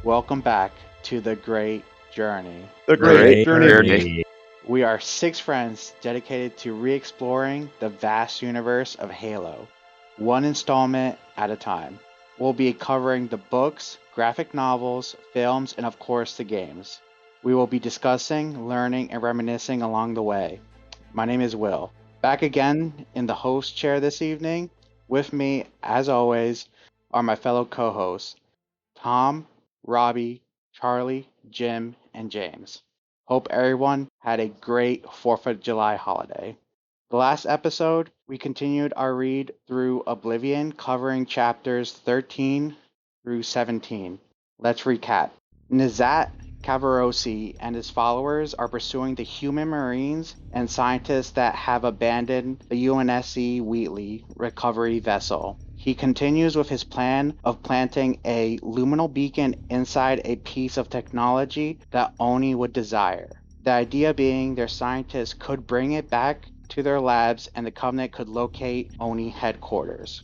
Welcome back to the Great Journey. The Great Great Journey. Journey. We are six friends dedicated to re-exploring the vast universe of Halo, one installment at a time. We'll be covering the books, graphic novels, films, and of course the games. We will be discussing, learning, and reminiscing along the way. My name is Will. Back again in the host chair this evening. With me, as always, are my fellow co-hosts, Tom, Robbie, Charlie, Jim, and James. Hope everyone had a great 4th of July holiday. The last episode, we continued our read through Oblivion, covering chapters 13 through 17. Let's recap. Nizat Kvarosees and his followers are pursuing the human marines and scientists that have abandoned the UNSC Wheatley recovery vessel. He continues with his plan of planting a luminal beacon inside a piece of technology that Oni would desire. The idea being their scientists could bring it back to their labs and the Covenant could locate Oni headquarters.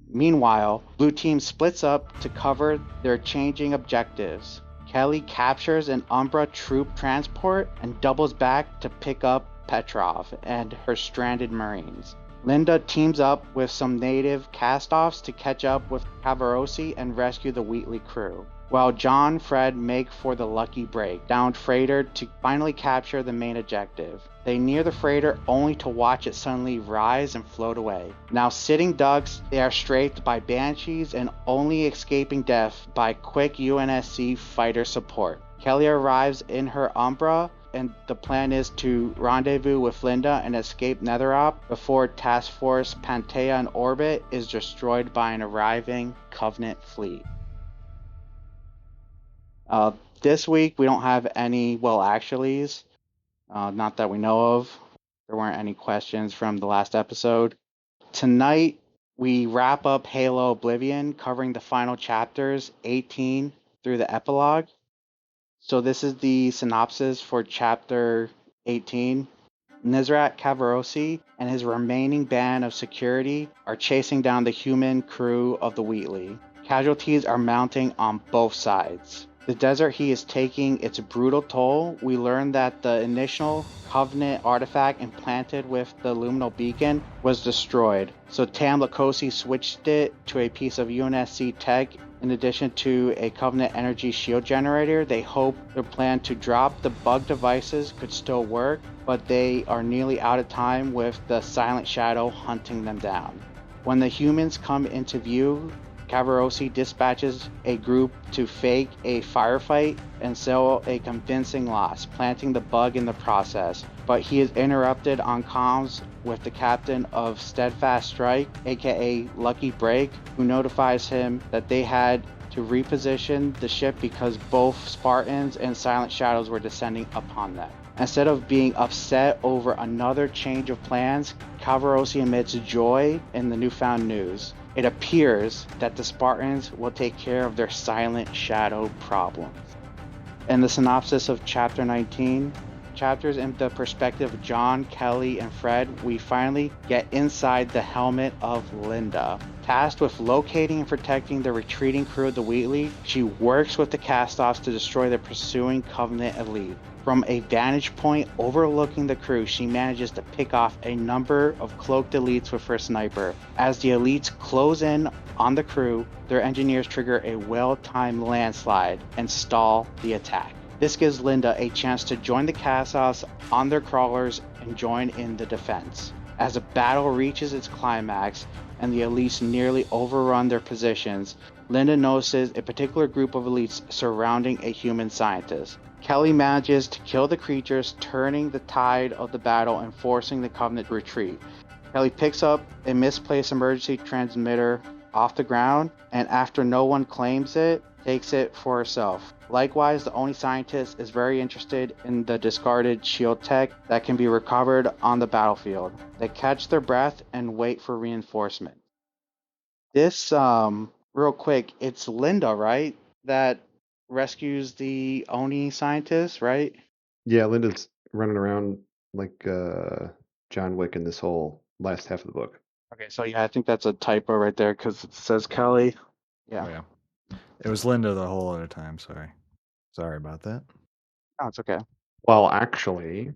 Meanwhile, Blue Team splits up to cover their changing objectives. Kelly captures an Umbra troop transport and doubles back to pick up Petrov and her stranded Marines. Linda teams up with some native cast-offs to catch up with Kvarosees and rescue the Wheatley crew, while John and Fred make for the Lucky Break downed freighter to finally capture the main objective. They near the freighter only to watch it suddenly rise and float away. Now sitting ducks, they are strafed by banshees and only escaping death by quick UNSC fighter support. Kelly arrives in her Umbra, and the plan is to rendezvous with Linda and escape Netherop before Task Force Pantea in orbit is destroyed by an arriving Covenant fleet. This week we don't have any actuallys, not that we know of. There weren't any questions from the last episode. Tonight we wrap up Halo Oblivion, covering the final chapters 18 through the Epilogue. So this is the synopsis for chapter 18. Nizrat Kvarosees and his remaining band of security are chasing down the human crew of the Wheatley. Casualties are mounting on both sides. The desert heat is taking its brutal toll. We learn that the initial Covenant artifact implanted with the luminal beacon was destroyed, so Tam Lakosi switched it to a piece of UNSC tech. In addition to a Covenant energy shield generator, they hope their plan to drop the bug devices could still work, but they are nearly out of time with the Silent Shadow hunting them down. When the humans come into view, Kvarosees dispatches a group to fake a firefight and sell a convincing loss, planting the bug in the process. But he is interrupted on comms with the captain of Steadfast Strike, aka Lucky Break, who notifies him that they had to reposition the ship because both Spartans and Silent Shadows were descending upon them. Instead of being upset over another change of plans, Kvarosees emits joy in the newfound news. It appears that the Spartans will take care of their Silent Shadow problems. In the synopsis of Chapter 19, chapters in the perspective of John, Kelly, and Fred, we finally get inside the helmet of Linda. Tasked with locating and protecting the retreating crew of the Wheatley, she works with the cast-offs to destroy the pursuing Covenant elite. From a vantage point overlooking the crew, she manages to pick off a number of cloaked elites with her sniper. As the elites close in on the crew, their engineers trigger a well-timed landslide and stall the attack. This gives Linda a chance to join the cast-offs on their crawlers and join in the defense. As the battle reaches its climax and the elites nearly overrun their positions, Linda notices a particular group of elites surrounding a human scientist. Kelly manages to kill the creatures, turning the tide of the battle and forcing the Covenant to retreat. Kelly picks up a misplaced emergency transmitter off the ground, and after no one claims it, takes it for herself. Likewise, the Oni scientist is very interested in the discarded shield tech that can be recovered on the battlefield. They catch their breath and wait for reinforcement. This, real quick, it's Linda, right? That rescues the Oni scientist, right? Yeah, Linda's running around like John Wick in this whole last half of the book. Okay, so yeah, I think that's a typo right there because it says Kelly. Yeah. Oh, yeah. It was Linda the whole other time. Sorry about that. Oh, it's okay. Well, actually,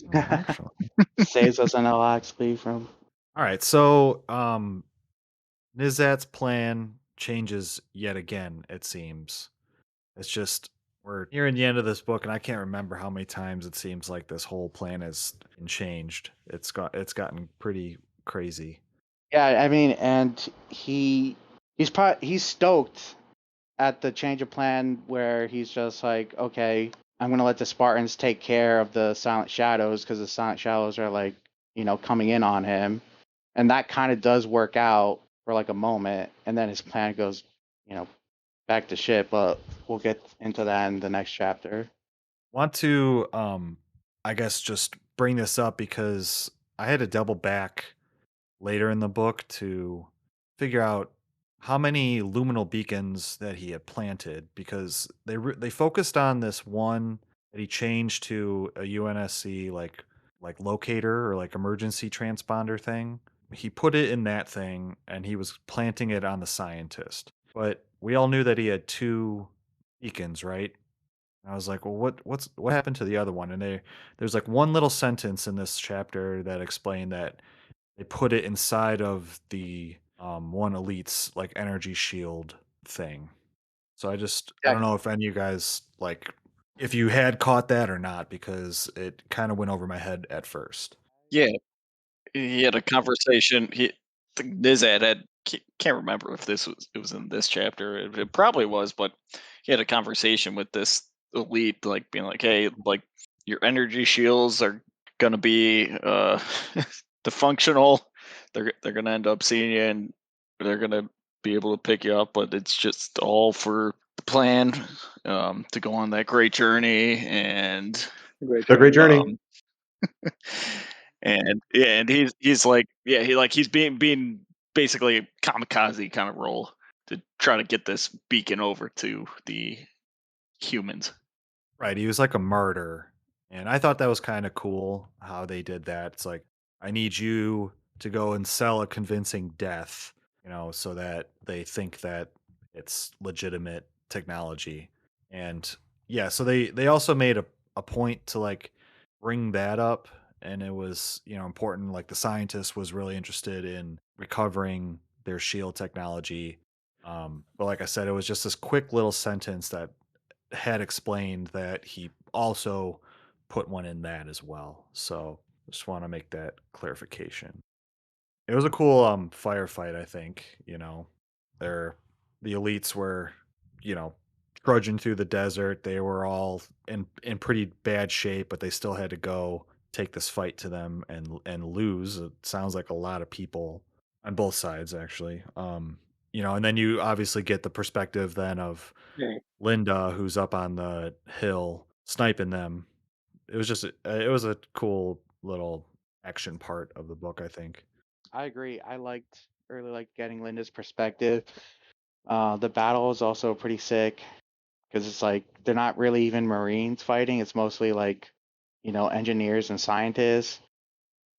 Well, actually, Saves us an LXP from. all right. So, Nizat's plan changes yet again. It seems it's just we're nearing the end of this book, and I can't remember how many times it seems like this whole plan has been changed. It's gotten pretty crazy. Yeah, I mean, and he's stoked at the change of plan where he's just like, okay, I'm gonna let the Spartans take care of the Silent Shadows because the Silent Shadows are like, coming in on him, and that kind of does work out for like a moment, and then his plan goes, you know, back to shit. But we'll get into that in the next chapter. Want to I guess just bring this up because I had to double back later in the book to figure out how many luminal beacons that he had planted because they focused on this one that he changed to a UNSC like locator or like emergency transponder thing. He put it in that thing and he was planting it on the scientist. But we all knew that he had two beacons, right? I was like, "Well, what happened to the other one?" And there's like one little sentence in this chapter that explained that they put it inside of the one elite's like energy shield thing. So I Yeah, don't know if any of you guys like if you had caught that or not because it kind of went over my head at first. Yeah, he had a conversation. Nizad had can't remember if it was in this chapter. It probably was, but he had a conversation with this elite, like being like, "Hey, like your energy shields are gonna be dysfunctional. They're gonna end up seeing you, and they're gonna be able to pick you up, but it's just all for the plan to go on that great journey and." great a great journey. journey. Um, and yeah, and he's like he's being basically kamikaze kind of role to try to get this beacon over to the humans. Right, he was like a martyr, and I thought that was kinda cool how they did that. It's like, "I need you to go and sell a convincing death," so that they think that it's legitimate technology, and, yeah, so they also made a point to, like, bring that up, and it was, important, like, the scientist was really interested in recovering their shield technology, but like I said, it was just this quick little sentence that had explained that he also put one in that as well. So just want to make that clarification. It was a cool firefight, I think, They're the elites were, you know, trudging through the desert. They were all in pretty bad shape, but they still had to go take this fight to them and lose. It sounds like a lot of people on both sides actually. And then you obviously get the perspective then of Right. Linda, who's up on the hill sniping them. It was a cool little action part of the book, I think. I agree. Really liked getting Linda's perspective. The battle is also pretty sick because it's like they're not really even Marines fighting. It's mostly like, engineers and scientists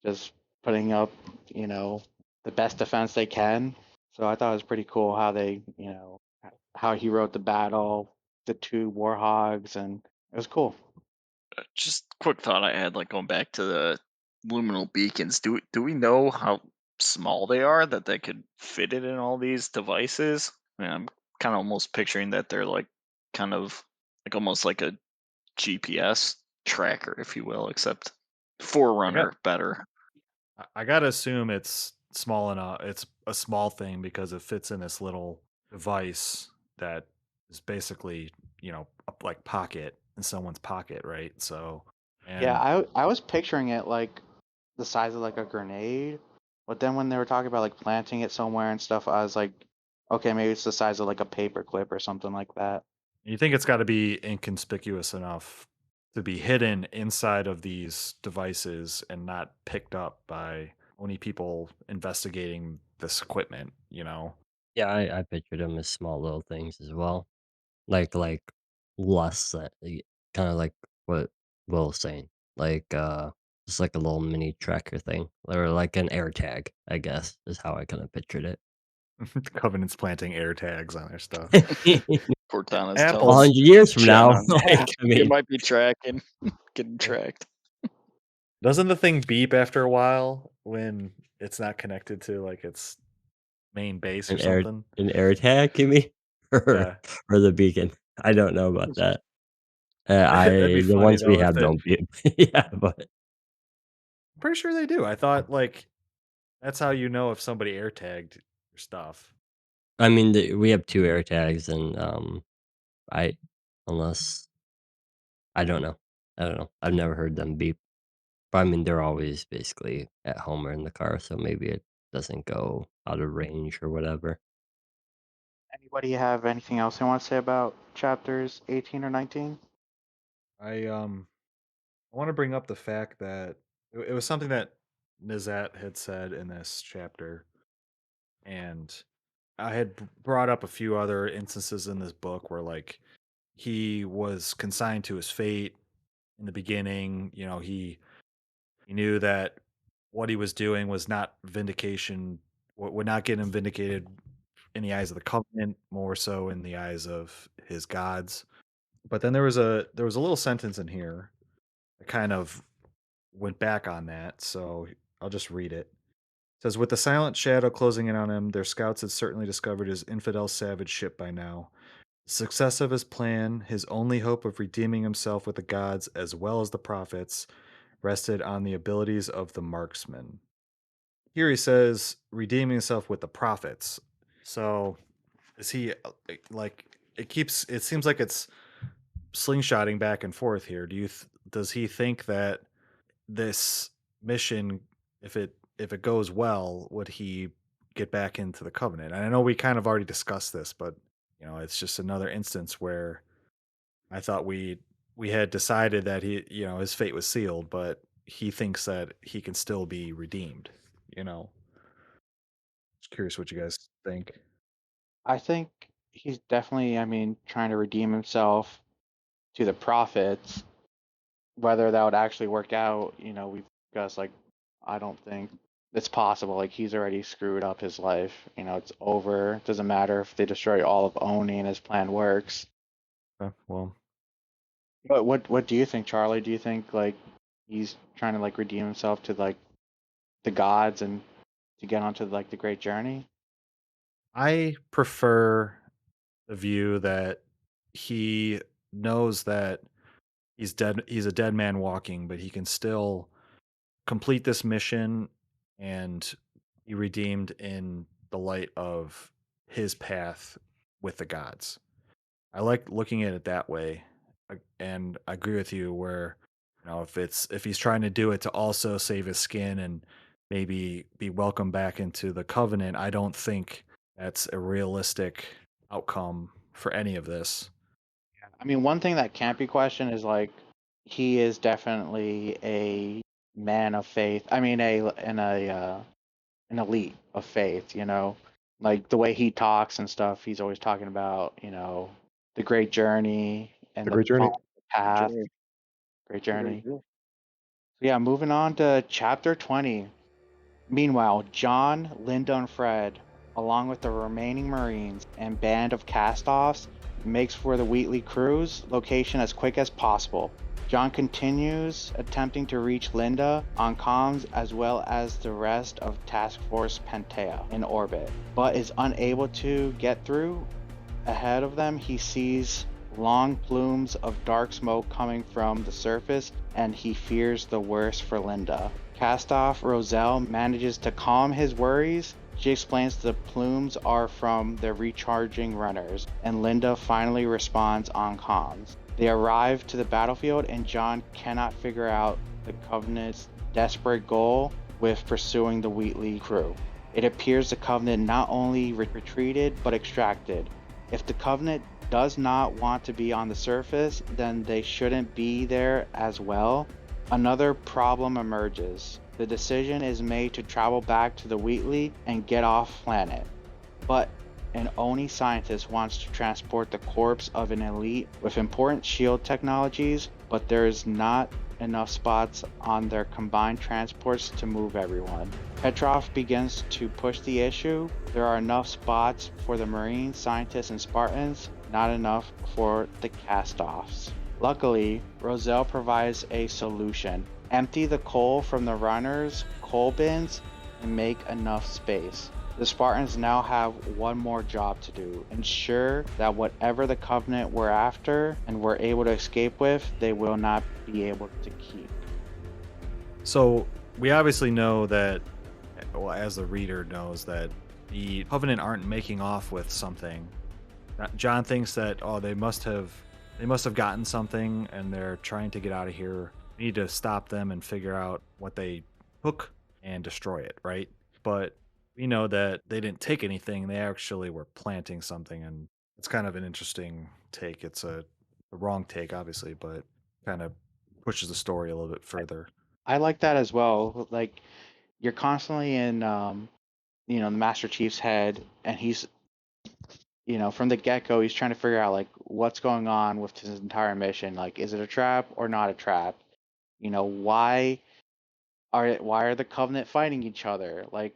just putting up, you know, the best defense they can. So I thought it was pretty cool how how he wrote the battle, the two warhogs, and it was cool. Just quick thought I had, like going back to the luminal beacons. Do we know how small they are that they could fit it in all these devices? I mean, I'm kind of almost picturing that they're like kind of like almost like a GPS tracker, if you will, except I got Forerunner better. I gotta assume it's small enough. It's a small thing because it fits in this little device that is basically, a like pocket in someone's pocket, right? So, Yeah, and I was picturing it like the size of like a grenade, but then when they were talking about like planting it somewhere and stuff, I was like, okay, maybe it's the size of like a paper clip or something like that. you think it's got to be inconspicuous enough to be hidden inside of these devices and not picked up by only people investigating this equipment. Yeah, I pictured them as small little things as well. Like less than kind of like what Will was saying. Like just like a little mini tracker thing. Or like an air tag, I guess, is how I kind of pictured it. The Covenant's planting air tags on their stuff. Cortana's Apples. 100 years from now, Shannon, like, I it mean, might be getting tracked. Doesn't the thing beep after a while when it's not connected to like its main base or something? an air tag, you mean? Yeah. Or the beacon? I don't know about that. That'd be The funny ones we though if have they, don't beep. Yeah, but I'm pretty sure they do. I thought like that's how you know if somebody air tagged your stuff. I mean, we have 2 air tags, and I unless I don't know. I don't know. I've never heard them beep. But I mean, they're always basically at home or in the car, so maybe it doesn't go out of range or whatever. Anybody have anything else they want to say about chapters 18 or 19? I want to bring up the fact that it was something that Nizat had said in this chapter, and I had brought up a few other instances in this book where like he was consigned to his fate in the beginning. You know, he knew that what he was doing was not vindication, would not get him vindicated in the eyes of the Covenant, more so in the eyes of his gods. But then there was a little sentence in here that kind of went back on that, so I'll just read it. It says, with the silent shadow closing in on him, their scouts had certainly discovered his infidel savage ship by now. The success of his plan, his only hope of redeeming himself with the gods as well as the prophets, rested on the abilities of the marksman. Here he says, redeeming himself with the prophets. So is he like it seems like it's slingshotting back and forth here. Does he think that this mission, if it goes well, would he get back into the Covenant? And I know we kind of already discussed this, but you know, it's just another instance where I thought we had decided that his fate was sealed, but he thinks that he can still be redeemed. You know, just curious what you guys think. I think he's definitely, trying to redeem himself to the prophets. Whether that would actually work out, we've discussed, like, I don't think it's possible. Like, he's already screwed up his life. It's over. It doesn't matter if they destroy all of Oni and his plan works. Well, But what do you think, Charlie? Do you think, like, he's trying to, like, redeem himself to, like, the gods and to get onto, like, the great journey? I prefer the view that he knows that he's dead. He's a dead man walking, but he can still complete this mission and be redeemed in the light of his path with the gods. I like looking at it that way, and I agree with you. Where if he's trying to do it to also save his skin and maybe be welcomed back into the Covenant, I don't think that's a realistic outcome for any of this. One thing that can't be questioned is, like, he is definitely a man of faith. An elite of faith. Like the way he talks and stuff. He's always talking about the great journey and The great journey. path. Great journey. Yeah, moving on to chapter 20. Meanwhile, John, Linda, and Fred, along with the remaining Marines and band of cast-offs, makes for the Wheatley cruise location as quick as possible. John continues attempting to reach Linda on comms as well as the rest of Task Force Pantea in orbit, but is unable to get through. Ahead of them, he sees long plumes of dark smoke coming from the surface, and he fears the worst for Linda. Castoff Roselle manages to calm his worries. She explains the plumes are from the recharging runners, and Linda finally responds on comms. They arrive to the battlefield, and John cannot figure out the Covenant's desperate goal with pursuing the Wheatley crew. It appears the Covenant not only retreated, but extracted. If the Covenant does not want to be on the surface, then they shouldn't be there as well. Another problem emerges. The decision is made to travel back to the Wheatley and get off planet. But an Oni scientist wants to transport the corpse of an elite with important shield technologies, but there is not enough spots on their combined transports to move everyone. Petrov begins to push the issue. There are enough spots for the Marines, scientists, and Spartans, not enough for the cast-offs. Luckily, Roselle provides a solution. Empty the coal from the runners' coal bins and make enough space. The Spartans now have one more job to do. Ensure that whatever the Covenant were after and were able to escape with, they will not be able to keep. So we obviously know that, well, as the reader knows, that the Covenant aren't making off with something. John thinks that, oh, they must have gotten something and they're trying to get out of here. We need to stop them and figure out what they took and destroy it, right? But we know that they didn't take anything. They actually were planting something, and it's kind of an interesting take. It's a wrong take, obviously, but kind of pushes the story a little bit further. I like that as well. Like, you're constantly in, the Master Chief's head, and he's, from the get-go, he's trying to figure out, like, what's going on with his entire mission. Like, is it a trap or not a trap? Why are the Covenant fighting each other? Like,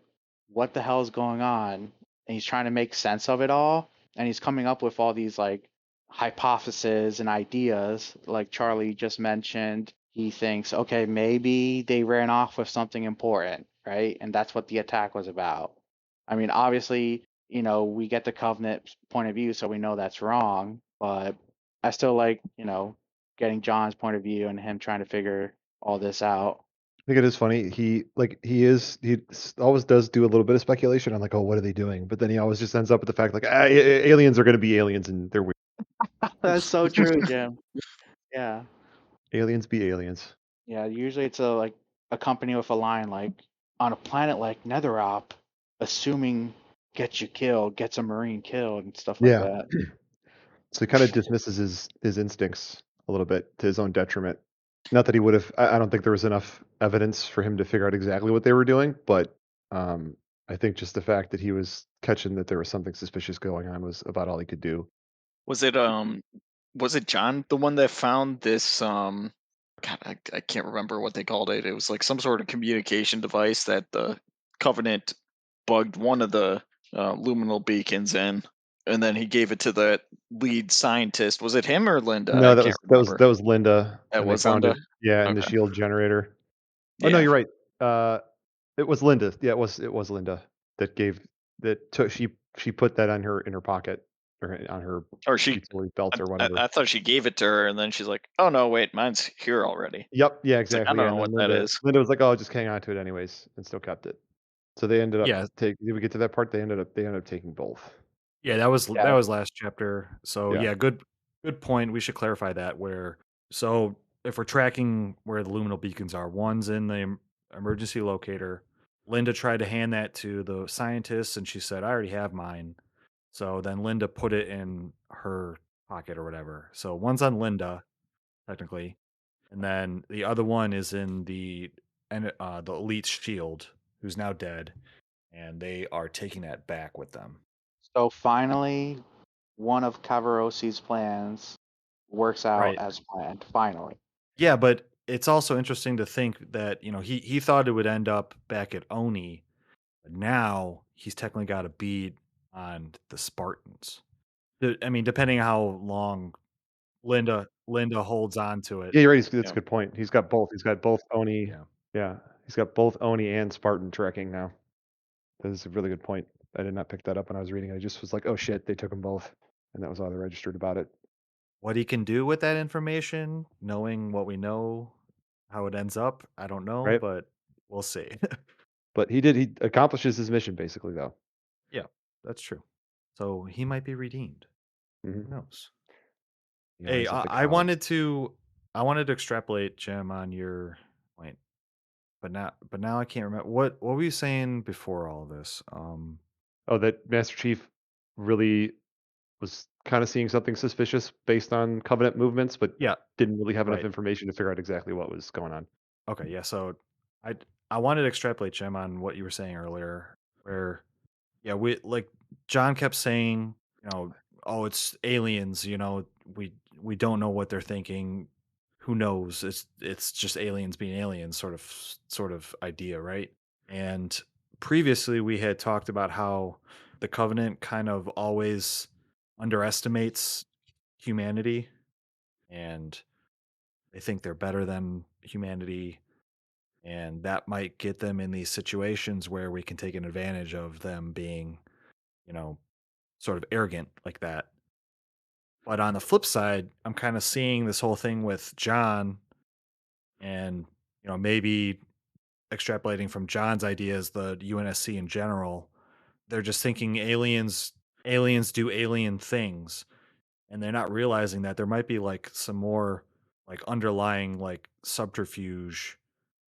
what the hell is going on? And he's trying to make sense of it all, and he's coming up with all these, like, hypotheses and ideas. Like Charlie just mentioned, he thinks, okay, maybe they ran off with something important, right? And that's what the attack was about. I mean, obviously, we get the Covenant point of view, so we know that's wrong, but I still like, getting John's point of view and him trying to figure all this out. I think it is funny. He always does do a little bit of speculation on like, oh, what are they doing? But then he always just ends up with the fact like, aliens are going to be aliens and they're weird. That's so true, Jim. Yeah. Aliens be aliens. Yeah, usually it's a company with a line like, on a planet like Netherop, assuming gets you killed, gets a Marine killed and stuff like Yeah. that. So he kind of dismisses his instincts a little bit to his own detriment. Not that he would have. I don't think there was enough evidence for him to figure out exactly what they were doing, but I think just the fact that he was catching that there was something suspicious going on was about all he could do. Was it John the one that found this God, I can't remember what they called it. It was like some sort of communication device that the Covenant bugged one of the luminal beacons in, and then he gave it to the lead scientist. Was it him or Linda? No, I that can't was remember. Linda, That and they was found Linda. it. Yeah, in the Okay. shield generator. Oh no, Yeah. you're right. It was Linda. Yeah, it was Linda that took she put that on her in her pocket or on her Or she. utility belt or whatever. I thought she gave it to her, and then she's like, "Oh no, wait, mine's here already." Yep. Yeah, It's like I exactly. don't Yeah, know and then what that is. Linda was like, "Oh, just hang on to it anyways," and still kept it. So they ended up Yeah, Did we get to that part? They ended up taking both. yeah, that was Yeah. last chapter. So Yeah. yeah, good point. We should clarify that. So if we're tracking where the luminal beacons are, one's in the emergency locator. Linda tried to hand that to the scientist, and she said, "I already have mine." So then Linda put it in her pocket or whatever. So one's on Linda, technically, and then the other one is in the elite's shield, who's now dead, and they are taking that back with them. So finally, one of Kvarosees' plans works out Right. as planned. Finally. Yeah, but it's also interesting to think that, he thought it would end up back at Oni, but now he's technically got a beat on the Spartans. I mean, depending how long Linda holds on to it. Yeah, you're right. That's Yeah. a good point. He's got both. He's got both Oni. Yeah. Yeah, he's got both Oni and Spartan tracking now. That is a really good point. I did not pick that up when I was reading it. I just was like, oh shit, they took them both, and that was all they registered about it. What he can do with that information, knowing what we know, how it ends up, I don't know, Right. but we'll see. But he accomplishes his mission basically, though. Yeah, that's true. So he might be redeemed. Who Mhm. knows? The Hey, eyes of the I god. wanted to extrapolate, Jim, on your point, but now I can't remember what were you saying before all of this? Oh, that Master Chief really was kind of seeing something suspicious based on Covenant movements, but Yeah, didn't really have enough right. information to figure out exactly what was going on. Okay, yeah. So I I wanted to extrapolate, Jim, on what you were saying earlier, where yeah, we like John kept saying, oh, it's aliens. We don't know what they're thinking. Who knows? It's just aliens being aliens, sort of idea, right? And previously we had talked about how the Covenant kind of always underestimates humanity, and they think they're better than humanity, and that might get them in these situations where we can take an advantage of them being, you know, sort of arrogant like that. But on the flip side, I'm kind of seeing this whole thing with John, and maybe extrapolating from John's ideas, the UNSC in general, they're just thinking aliens do alien things, and they're not realizing that there might be like some more like underlying like subterfuge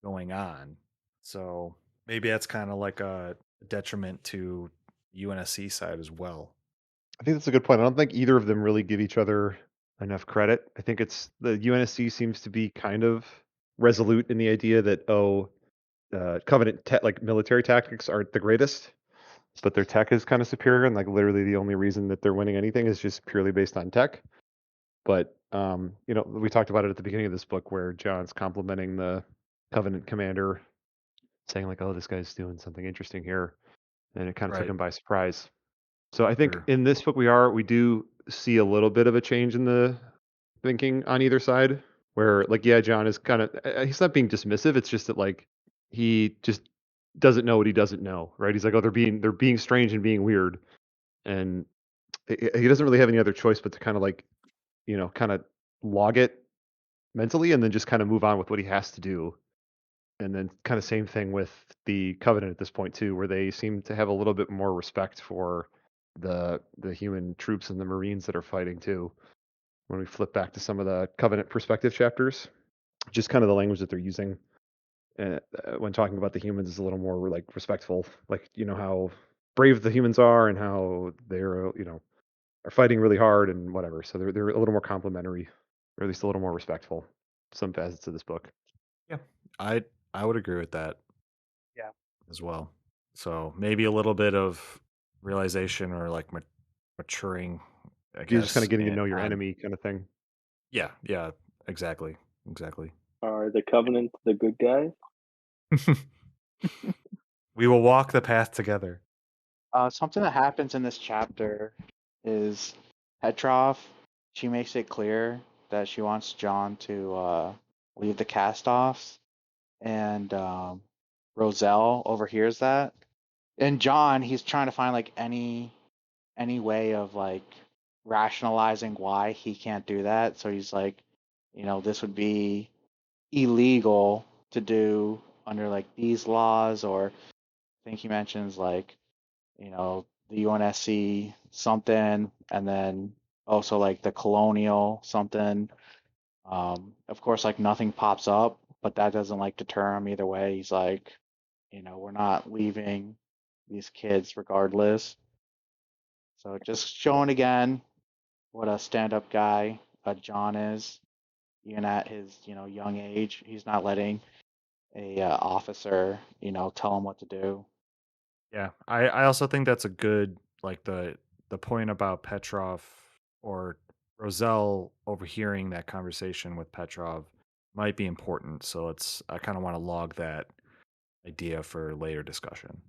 going on. So maybe that's kind of like a detriment to UNSC side as well. I think that's a good point. I don't think either of them really give each other enough credit. I think it's the UNSC seems to be kind of resolute in the idea that Covenant like military tactics aren't the greatest, but their tech is kind of superior, and like literally the only reason that they're winning anything is just purely based on tech. But we talked about it at the beginning of this book where John's complimenting the Covenant commander, saying like, "Oh, this guy's doing something interesting here," and it kind of took Right. him by surprise. So I think Sure. in this book we do see a little bit of a change in the thinking on either side, where like yeah, John is kind of he's not being dismissive. It's just that like he just doesn't know what he doesn't know, right? He's like, oh, they're being strange and being weird, and he doesn't really have any other choice but to kind of like kind of log it mentally and then just kind of move on with what he has to do. And then kind of same thing with the Covenant at this point too, where they seem to have a little bit more respect for the human troops and the Marines that are fighting too. When we flip back to some of the Covenant perspective chapters, just kind of the language that they're using when talking about the humans is a little more like respectful, like how brave the humans are and how they're are fighting really hard and whatever. So they're a little more complimentary, or at least a little more respectful. Some facets of this book. Yeah. I would agree with that. Yeah. As well. So maybe a little bit of realization or like maturing, I You're just kind guess. of getting to And know your enemy, kind of thing. yeah, exactly, exactly. Are the Covenant the good guys? We will walk the path together. Something that happens in this chapter is Petrov. She makes it clear that she wants John to leave the cast-offs, and Roselle overhears that. And John, he's trying to find like any way of like rationalizing why he can't do that. So he's like, this would be illegal to do under like these laws, or I think he mentions like, the UNSC something, and then also like the colonial something. Of course, like nothing pops up, but that doesn't like deter him either way. He's like, we're not leaving these kids regardless. So just showing again what a stand-up guy John is, even at his young age. He's not letting a officer tell him what to do. Yeah, I also think that's a good like the point about Petrov or Roselle overhearing that conversation with Petrov might be important. So I kind of want to log that idea for later discussion.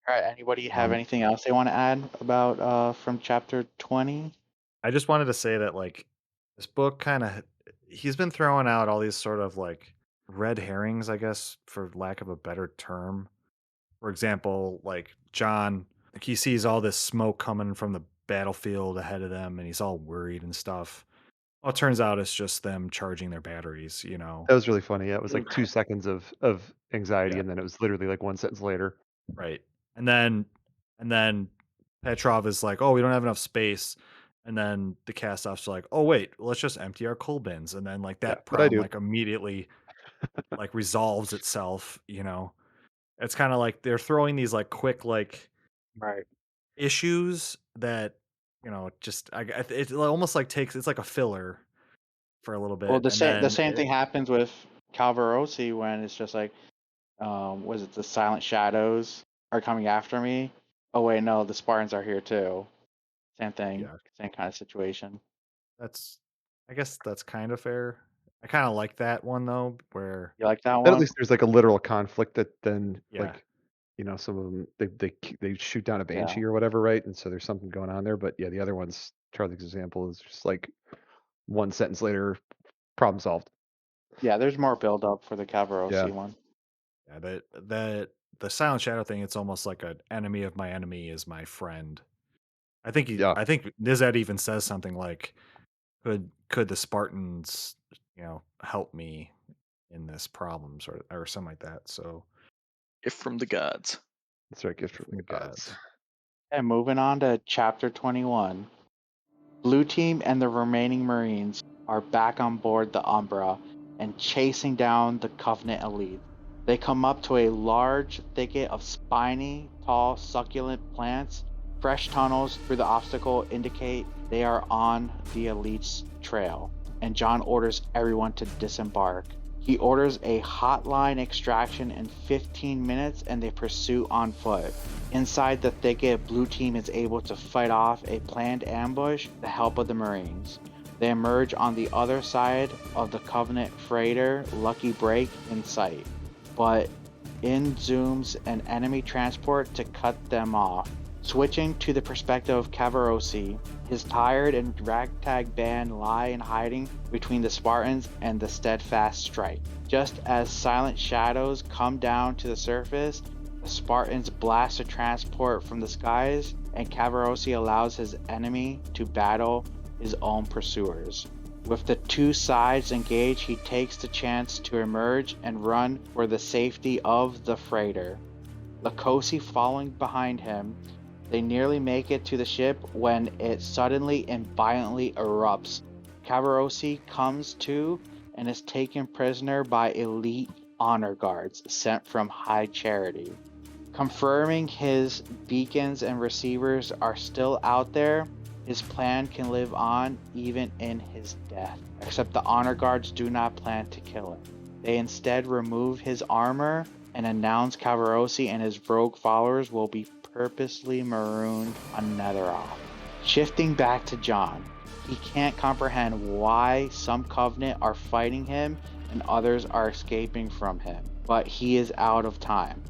All right, anybody have Um, anything else they want to add about from chapter 20? I just wanted to say that like this book kind of he's been throwing out all these sort of like red herrings, I guess, for lack of a better term. For example, like John, like he sees all this smoke coming from the battlefield ahead of them and he's all worried and stuff. Well, it turns out it's just them charging their batteries, you know. that was really funny. Yeah, it was like 2 seconds of anxiety, Yeah, and then it was literally like one sentence later. right. And then Petrov is like, "Oh, we don't have enough space." And then the cast offs are like, "Oh, wait, let's just empty our coal bins." And then like Yeah, that what I problem do. like immediately like resolves itself, you know. It's kind of like they're throwing these like quick like Right. issues that just it almost like takes it's like a filler for a little Well, bit, the and same the then same thing happens with Calvarosi when it's just like, was it the silent shadows are coming after me? Oh wait, no, the Spartans are here too. Same thing, yeah, same kind of situation. that's I guess that's kind of fair. I kind of like that one though, where You like that Then at one? least there's like a literal conflict that then yeah, like some of them they shoot down a Yeah. banshee or whatever, right? And so there's something going on there. But yeah, the other ones, Charlie's example is just like one sentence later, problem solved. Yeah, there's more build up for the Yeah. Kvarosi one. Yeah, the Silent Shadow thing, it's almost like an enemy of my enemy is my friend. I think Yeah. I think Nizet even says something like, could the Spartans, help me in this problems or something like that. So If from the gods. That's right. Gift from from the the gods. gods. And moving on to chapter 21. Blue Team and the remaining Marines are back on board the Umbra and chasing down the Covenant elite. They come up to a large thicket of spiny, tall, succulent plants. Fresh tunnels through the obstacle indicate they are on the elite's trail, and John orders everyone to disembark. He orders a hotline extraction in 15 minutes and they pursue on foot. Inside the thicket, Blue Team is able to fight off a planned ambush with the help of the Marines. They emerge on the other side of the Covenant freighter, Lucky Break, in sight. But in zooms an enemy transport to cut them off. Switching to the perspective of Kvarosi, his tired and ragtag band lie in hiding between the Spartans and the steadfast strike. Just as silent shadows come down to the surface, the Spartans blast a transport from the skies, and Kvarosi allows his enemy to battle his own pursuers. With the two sides engaged, he takes the chance to emerge and run for the safety of the freighter. Lacosi following behind him, they nearly make it to the ship when it suddenly and violently erupts. Kvarosi comes to and is taken prisoner by elite honor guards sent from High Charity. Confirming his beacons and receivers are still out there, his plan can live on even in his death. Except the honor guards do not plan to kill him. They instead remove his armor and announce Kvarosi and his rogue followers will be purposely marooned on Netheroth. Shifting back to John, he can't comprehend why some Covenant are fighting him and others are escaping from him, but he is out of time.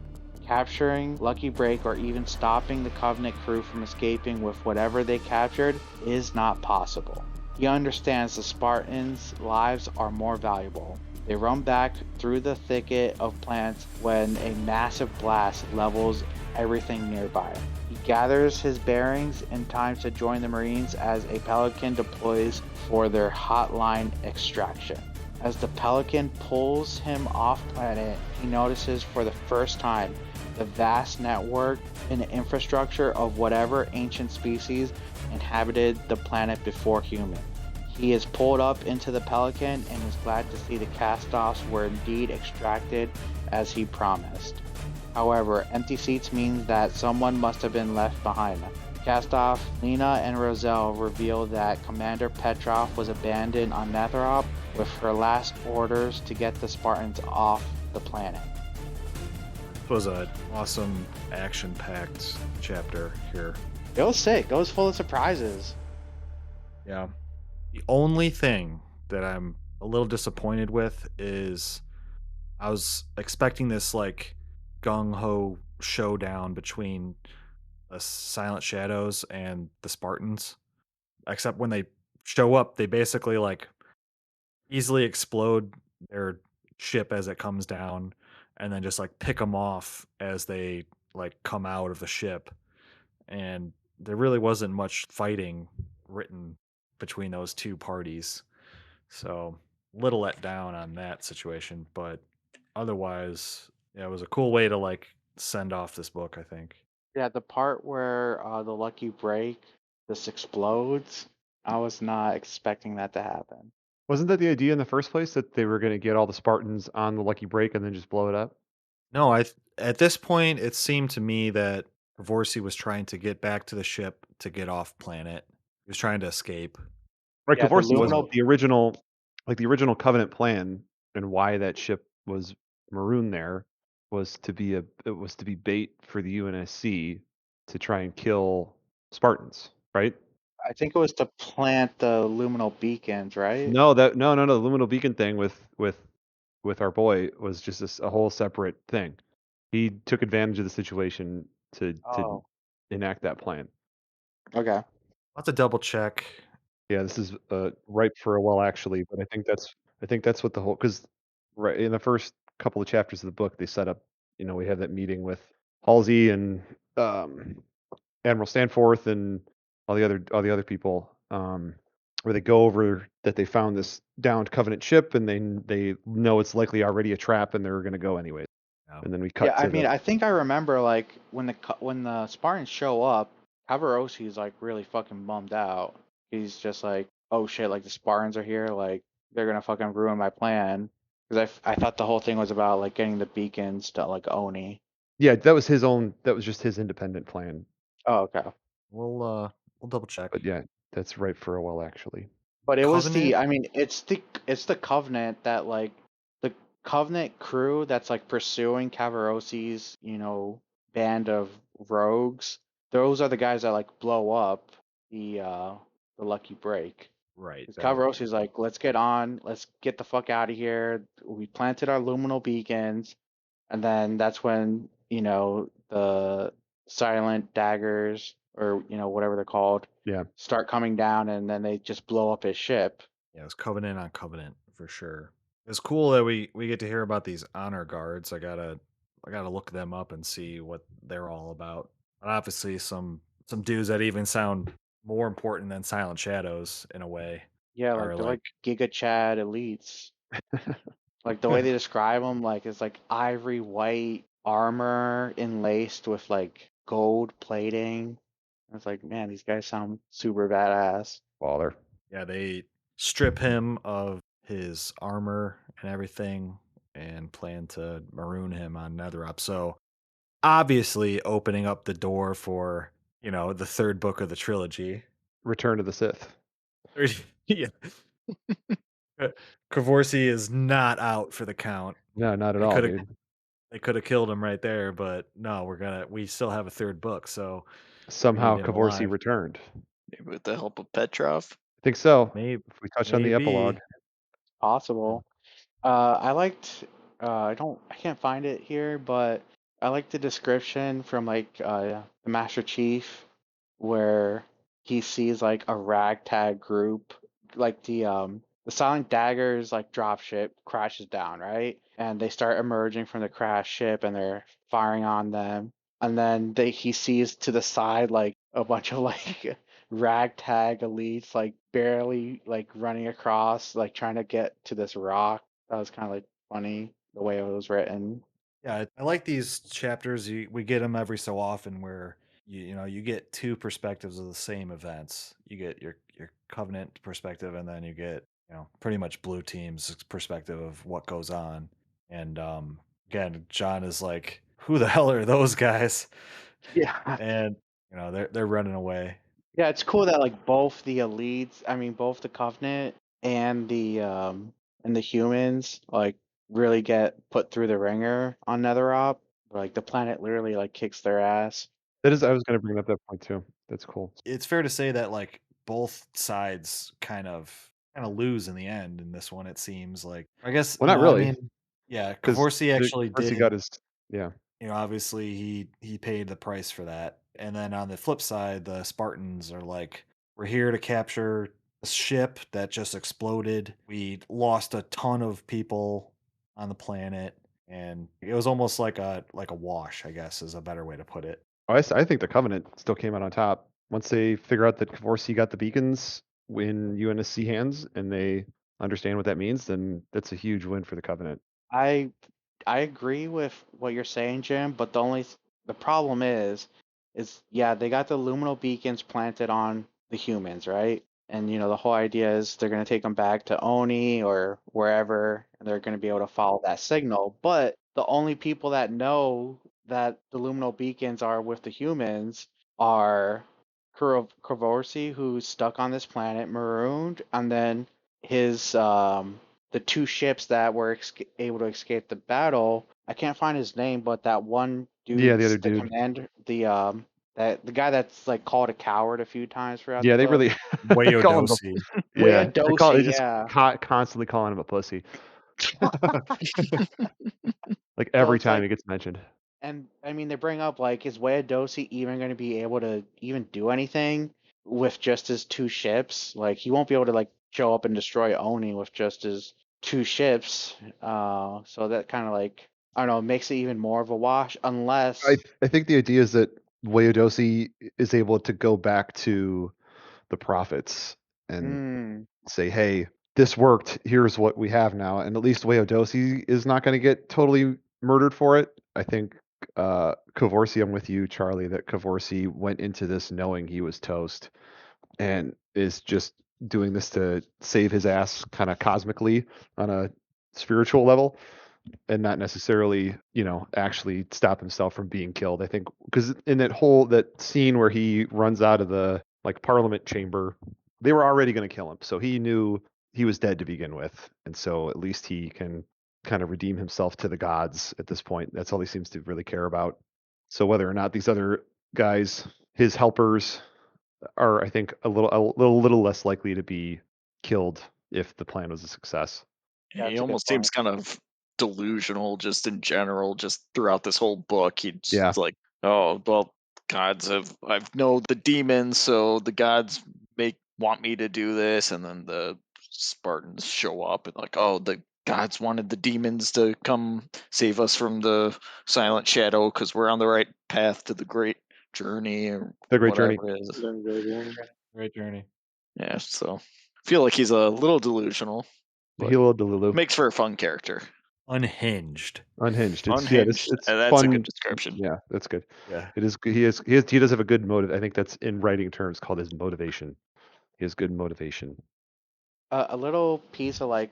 Capturing Lucky Break or even stopping the Covenant crew from escaping with whatever they captured is not possible. He understands the Spartans' lives are more valuable. They run back through the thicket of plants when a massive blast levels everything nearby. He gathers his bearings in time to join the Marines as a Pelican deploys for their hotline extraction. As the Pelican pulls him off planet, he notices for the first time the vast network and infrastructure of whatever ancient species inhabited the planet before human. He is pulled up into the Pelican and is glad to see the cast-offs were indeed extracted as he promised. However, empty seats means that someone must have been left behind. Cast-off Lena and Roselle reveal that Commander Petrov was abandoned on Netheroth with her last orders to get the Spartans off the planet. This was an awesome action-packed chapter here. It was sick. It was full of surprises. Yeah. The only thing that I'm a little disappointed with is I was expecting this like gung-ho showdown between the Silent Shadows and the Spartans. Except when they show up, they basically like easily explode their ship as it comes down and then just like pick them off as they like come out of the ship. And there really wasn't much fighting written between those two parties. So little let down on that situation, but otherwise, yeah, it was a cool way to like send off this book, I think. Yeah, the part where the Lucky Break just explodes, I was not expecting that to happen. Wasn't that the idea in the first place that they were going to get all the Spartans on the Lucky Break and then just blow it up? No, at this point it seemed to me that Kvarosi was trying to get back to the ship to get off planet. He was trying to escape. Right, Yeah, the Kvarosi was luminal- the original, like the original Covenant plan, and why that ship was marooned there was to be bait for the UNSC to try and kill Spartans, right? I think it was to plant the luminal beacons, right? No, the luminal beacon thing with our boy was just a whole separate thing. He took advantage of the situation to Oh, enact that plan. okay. I'll have to double check. Yeah, this is ripe for a well actually, but I think that's what the whole because right in the first couple of chapters of the book they set up. We have that meeting with Halsey and Admiral Stanforth and all the other people, where they go over that they found this downed Covenant ship and they know it's likely already a trap and they're going to go anyway. Yeah. And then we Yeah, cut I to mean, the I think I remember like when the Spartans show up, Kvarosees is like really fucking bummed out. He's just like, oh shit, like the Spartans are here, like they're gonna fucking ruin my plan. Because I thought the whole thing was about like getting the beacons to like Oni. yeah that was just his independent plan. Oh, okay. We'll double check. But yeah, that's ripe for a well actually. But it was Covenant? I mean, it's the Covenant that like the Covenant crew that's like pursuing Kvarosees, band of rogues. Those are the guys that like blow up the Lucky Break. Right. Because Kvarosees like, let's get on, let's get the fuck out of here. We planted our luminal beacons, and then that's when the silent daggers or whatever they're called Yeah. start coming down, and then they just blow up his ship. Yeah, it was Covenant on Covenant for sure. It's cool that we get to hear about these honor guards. I gotta look them up and see what they're all about. But obviously some dudes that even sound more important than Silent Shadows in a way. Yeah, Are like they're like Giga Chad elites. Like the way they describe them, like it's like ivory white armor enlaced with like gold plating. And it's like, man, these guys sound super badass. Baller. Yeah, they strip him of his armor and everything and plan to maroon him on Netherop. So obviously opening up the door for, the third book of the trilogy. Return of the Sith. Yeah. Kvarorsee is not out for the count. No, not at They all, coulda dude. They could have killed him right there, but no, we still have a third book, so Somehow need him Kvarorsee alive. returned. Maybe with the help of Petrov. I think so. Maybe If we touch on the epilogue. Possible. I liked I can't find it here, but I like the description from like the Master Chief where he sees like a ragtag group, like the Silent Daggers like dropship crashes down, right? And they start emerging from the crash ship and they're firing on them. And then he sees to the side like a bunch of like ragtag elites like barely like running across, like trying to get to this rock. That was kind of like funny the way it was written. Yeah, I like these chapters. We get them every so often where you get two perspectives of the same events. You get your Covenant perspective, and then you get pretty much Blue Team's perspective of what goes on. And again, John is like, "Who the hell are those guys?" Yeah. And they're running away. Yeah, it's cool that like both the elites, I mean both the Covenant and the humans like really get put through the ringer on Netherop. Like the planet literally like kicks their ass. I was going to bring up that point too. That's cool. It's fair to say that like both sides kind of lose in the end in this one. It seems like, I guess. Well, not No, I really, mean, yeah, because Kvarorsee actually Kvarorsee did. got his yeah. Obviously he paid the price for that. And then on the flip side, the Spartans are like, we're here to capture a ship that just exploded. We lost a ton of people on the planet, and it was almost like a wash, I guess, is a better way to put it. I think the Covenant still came out on top once they figure out that Kvarorsee got the beacons in UNSC hands and they understand what that means. Then that's a huge win for the Covenant. I agree with what you're saying, Jim, but the problem is yeah, they got the luminal beacons planted on the humans, right? And the whole idea is they're going to take them back to Oni or wherever, and they're going to be able to follow that signal. But the only people that know that the luminal beacons are with the humans are Kvarorsee, who's stuck on this planet, marooned, and then his the two ships that were able to escape the battle. I can't find his name, but that one dude, Yeah, the other dude. commander, the guy that's like called a coward a few times throughout. Yeah, the they book. really they call him Wayodosi. yeah, they just yeah. constantly calling him a pussy. Like every it's time like- he gets mentioned. And I mean, they bring up like, is Wayadosi even going to be able to even do anything with just his 2 ships? Like, he won't be able to like show up and destroy Oni with just his 2 ships. So that kind of like, I don't know, makes it even more of a wash unless. I think the idea is that Wayodosi is able to go back to the prophets and Mm, say, "Hey, this worked. Here's what we have now." And at least Wayodosi is not going to get totally murdered for it. I think Kvarosi, I'm with you, Charlie, that Kvarosi went into this knowing he was toast and is just doing this to save his ass kind of cosmically on a spiritual level and not necessarily, actually stop himself from being killed. I think because in that scene where he runs out of the like parliament chamber, they were already going to kill him, so he knew he was dead to begin with, and so at least he can kind of redeem himself to the gods at this point. That's all he seems to really care about. So whether or not these other guys, his helpers, are, I think, a little less likely to be killed if the plan was a success. He that's a good almost point. seems kind of delusional just in general, just throughout this whole book. He's Yeah. like, oh, well, I've know the demons, so the gods want me to do this, and then the Spartans show up and like, oh, the gods wanted the demons to come save us from the silent shadow because we're on the right path to the great journey or The Great whatever Journey. it is. Then go down. Great journey. Yeah, so I feel like he's a little delusional, but Hilo Delulu. makes for a fun character. Unhinged. Unhinged. Unhinged. It's That's a fun. good description. Yeah, that's good. Yeah. It is. He does have a good motive. I think that's in writing terms called his motivation. He has good motivation. A little piece of like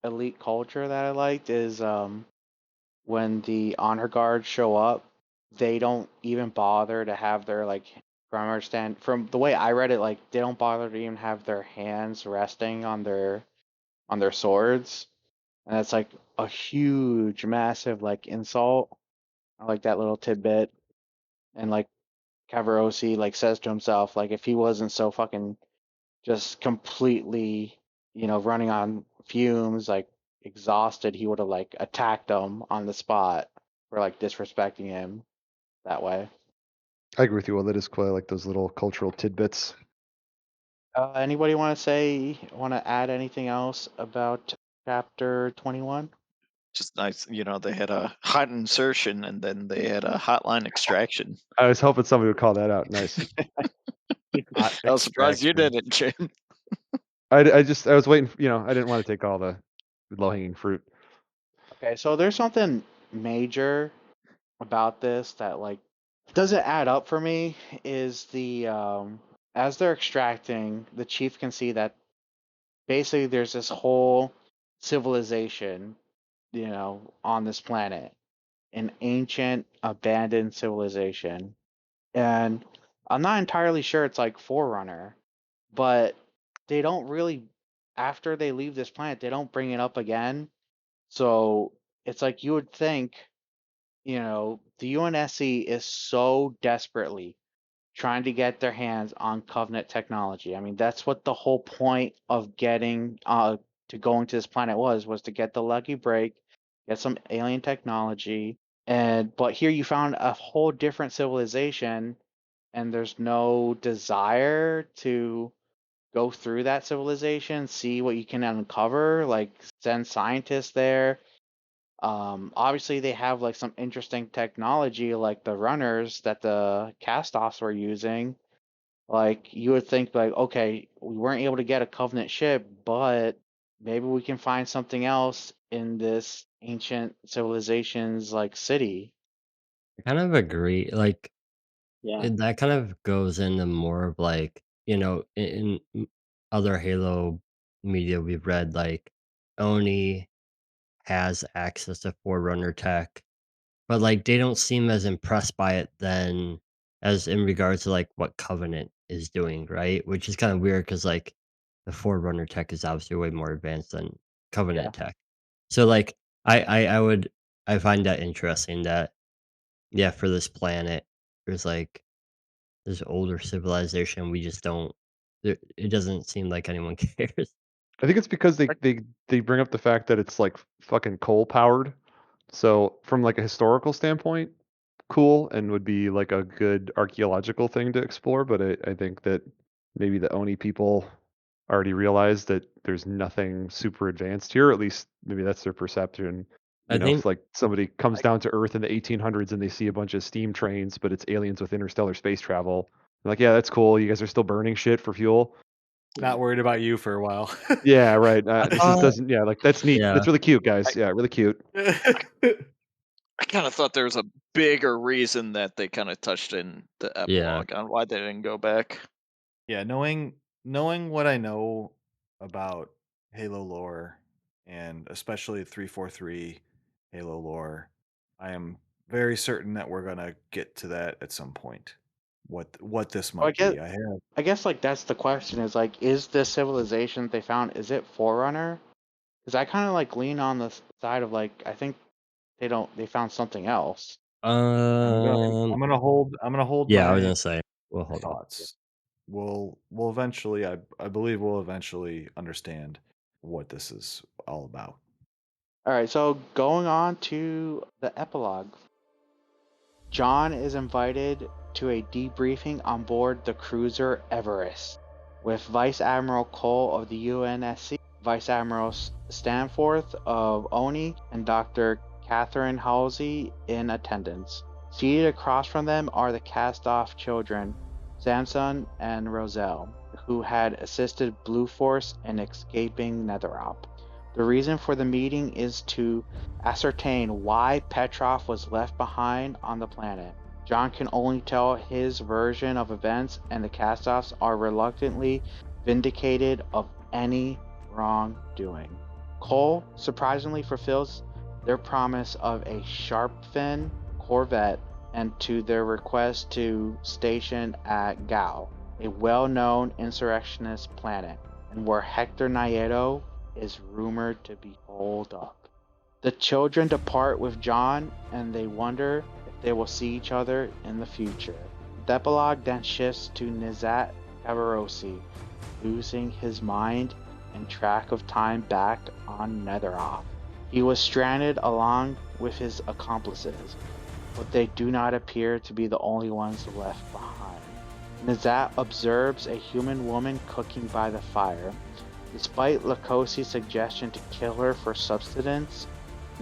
elite culture that I liked is when the honor guards show up, they don't even bother to have their like, from I understand, from the way I read it, like they don't bother to even have their hands resting on their swords, and that's like a huge, massive like insult. I like that little tidbit, and like Kvarosi like says to himself, like if he wasn't so fucking just completely, running on fumes, like exhausted, he would have like attacked them on the spot for like disrespecting him that way. I agree with you. Well, that is quite like those little cultural tidbits. Anybody want to add anything else about chapter 21? Just nice, they had a hot insertion and then they had a hotline extraction. I was hoping somebody would call that out. Nice. Hot I was surprised you extraction. didn't, Jim. I was waiting. I didn't want to take all the low hanging fruit. Okay, so there's something major about this that like doesn't add up for me is the as they're extracting, the chief can see that basically there's this whole civilization, on this planet, an ancient abandoned civilization. And I'm not entirely sure it's like Forerunner, but they don't really, after they leave this planet, they don't bring it up again. So it's like you would think, the UNSC is so desperately trying to get their hands on Covenant technology. I mean, that's what the whole point of getting to going to this planet was to get the lucky break, get some alien technology, and but here you found a whole different civilization, and there's no desire to go through that civilization, see what you can uncover, like send scientists there. Obviously they have like some interesting technology, like the runners that the cast-offs were using. Like you would think like, okay, we weren't able to get a Covenant ship, but maybe we can find something else in this ancient civilization's like city. I kind of agree. Like Yeah. that kind of goes into more of like, in other Halo media we've read, like Oni has access to Forerunner tech, but like they don't seem as impressed by it then as in regards to like what Covenant is doing, right? Which is kind of weird because like the Forerunner tech is obviously way more advanced than Yeah. Covenant tech. So like I find that interesting that yeah, for this planet, there's like this older civilization we just don't. It doesn't seem like anyone cares. I think it's because they bring up the fact that it's like fucking coal powered. So from like a historical standpoint, cool and would be like a good archaeological thing to explore. But I think that maybe the Oni people already realized that there's nothing super advanced here. At least maybe that's their perception. I If think like somebody comes down to Earth in the 1800s and they see a bunch of steam trains, but it's aliens with interstellar space travel, they're like, yeah, that's cool. You guys are still burning shit for fuel. Not worried about you for a while. Yeah, right. This is thought, doesn't. Yeah, like that's neat. yeah, That's really cute, guys. Yeah, really cute. I kind of thought there was a bigger reason that they kind of touched in the yeah. epilogue on why they didn't go back. Yeah, knowing what I know about Halo lore, and especially 343 Halo lore, I am very certain that we're gonna get to that at some point. What this Well, might be. I have I guess like that's the question is like, is the civilization they found, is it Forerunner? Because I kind of like lean on the side of like, I think they found something else. I'm gonna Um, I'm gonna hold yeah, I was my gonna say we'll hold off. thoughts. We'll eventually I believe we'll eventually understand what this is all about. All right, so going on to the epilogue. John is invited to a debriefing on board the cruiser Everest with Vice Admiral Cole of the UNSC, Vice Admiral Stanforth of ONI, and Dr. Catherine Halsey in attendance. Seated across from them are the cast-off children, Samson and Roselle, who had assisted Blue Force in escaping Netherop. The reason for the meeting is to ascertain why Petrov was left behind on the planet. John can only tell his version of events, and the castoffs are reluctantly vindicated of any wrongdoing. Cole surprisingly fulfills their promise of a sharp fin corvette and to their request to station at Gao, a well-known insurrectionist planet, and where Hector Nieto is rumored to be holed up. The children depart with John, and they wonder if they will see each other in the future. The epilogue then shifts to Nizat Kvarosees, losing his mind and track of time back on Netheroth. He was stranded along with his accomplices, but they do not appear to be the only ones left behind. Nizat observes a human woman cooking by the fire. Despite Lakosi's suggestion to kill her for subsistence,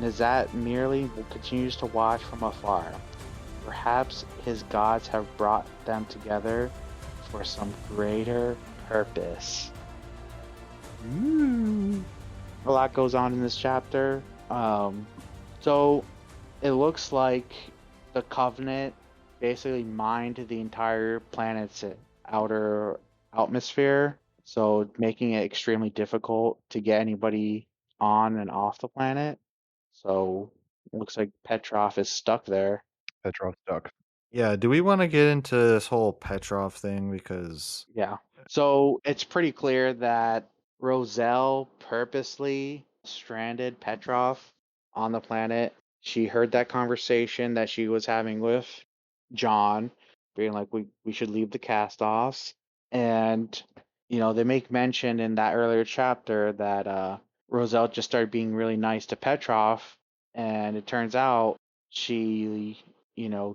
Nizat merely continues to watch from afar. Perhaps his gods have brought them together for some greater purpose. A lot goes on in this chapter. So it looks like the Covenant basically mined the entire planet's outer atmosphere, so making it extremely difficult to get anybody on and off the planet. So it looks like Petrov is stuck there. Petrov stuck. Yeah, do we want to get into this whole Petrov thing because Yeah. So it's pretty clear that Roselle purposely stranded Petrov on the planet. She heard that conversation that she was having with John, being like, we should leave the cast-offs. And, they make mention in that earlier chapter that Roselle just started being really nice to Petrov. And it turns out she,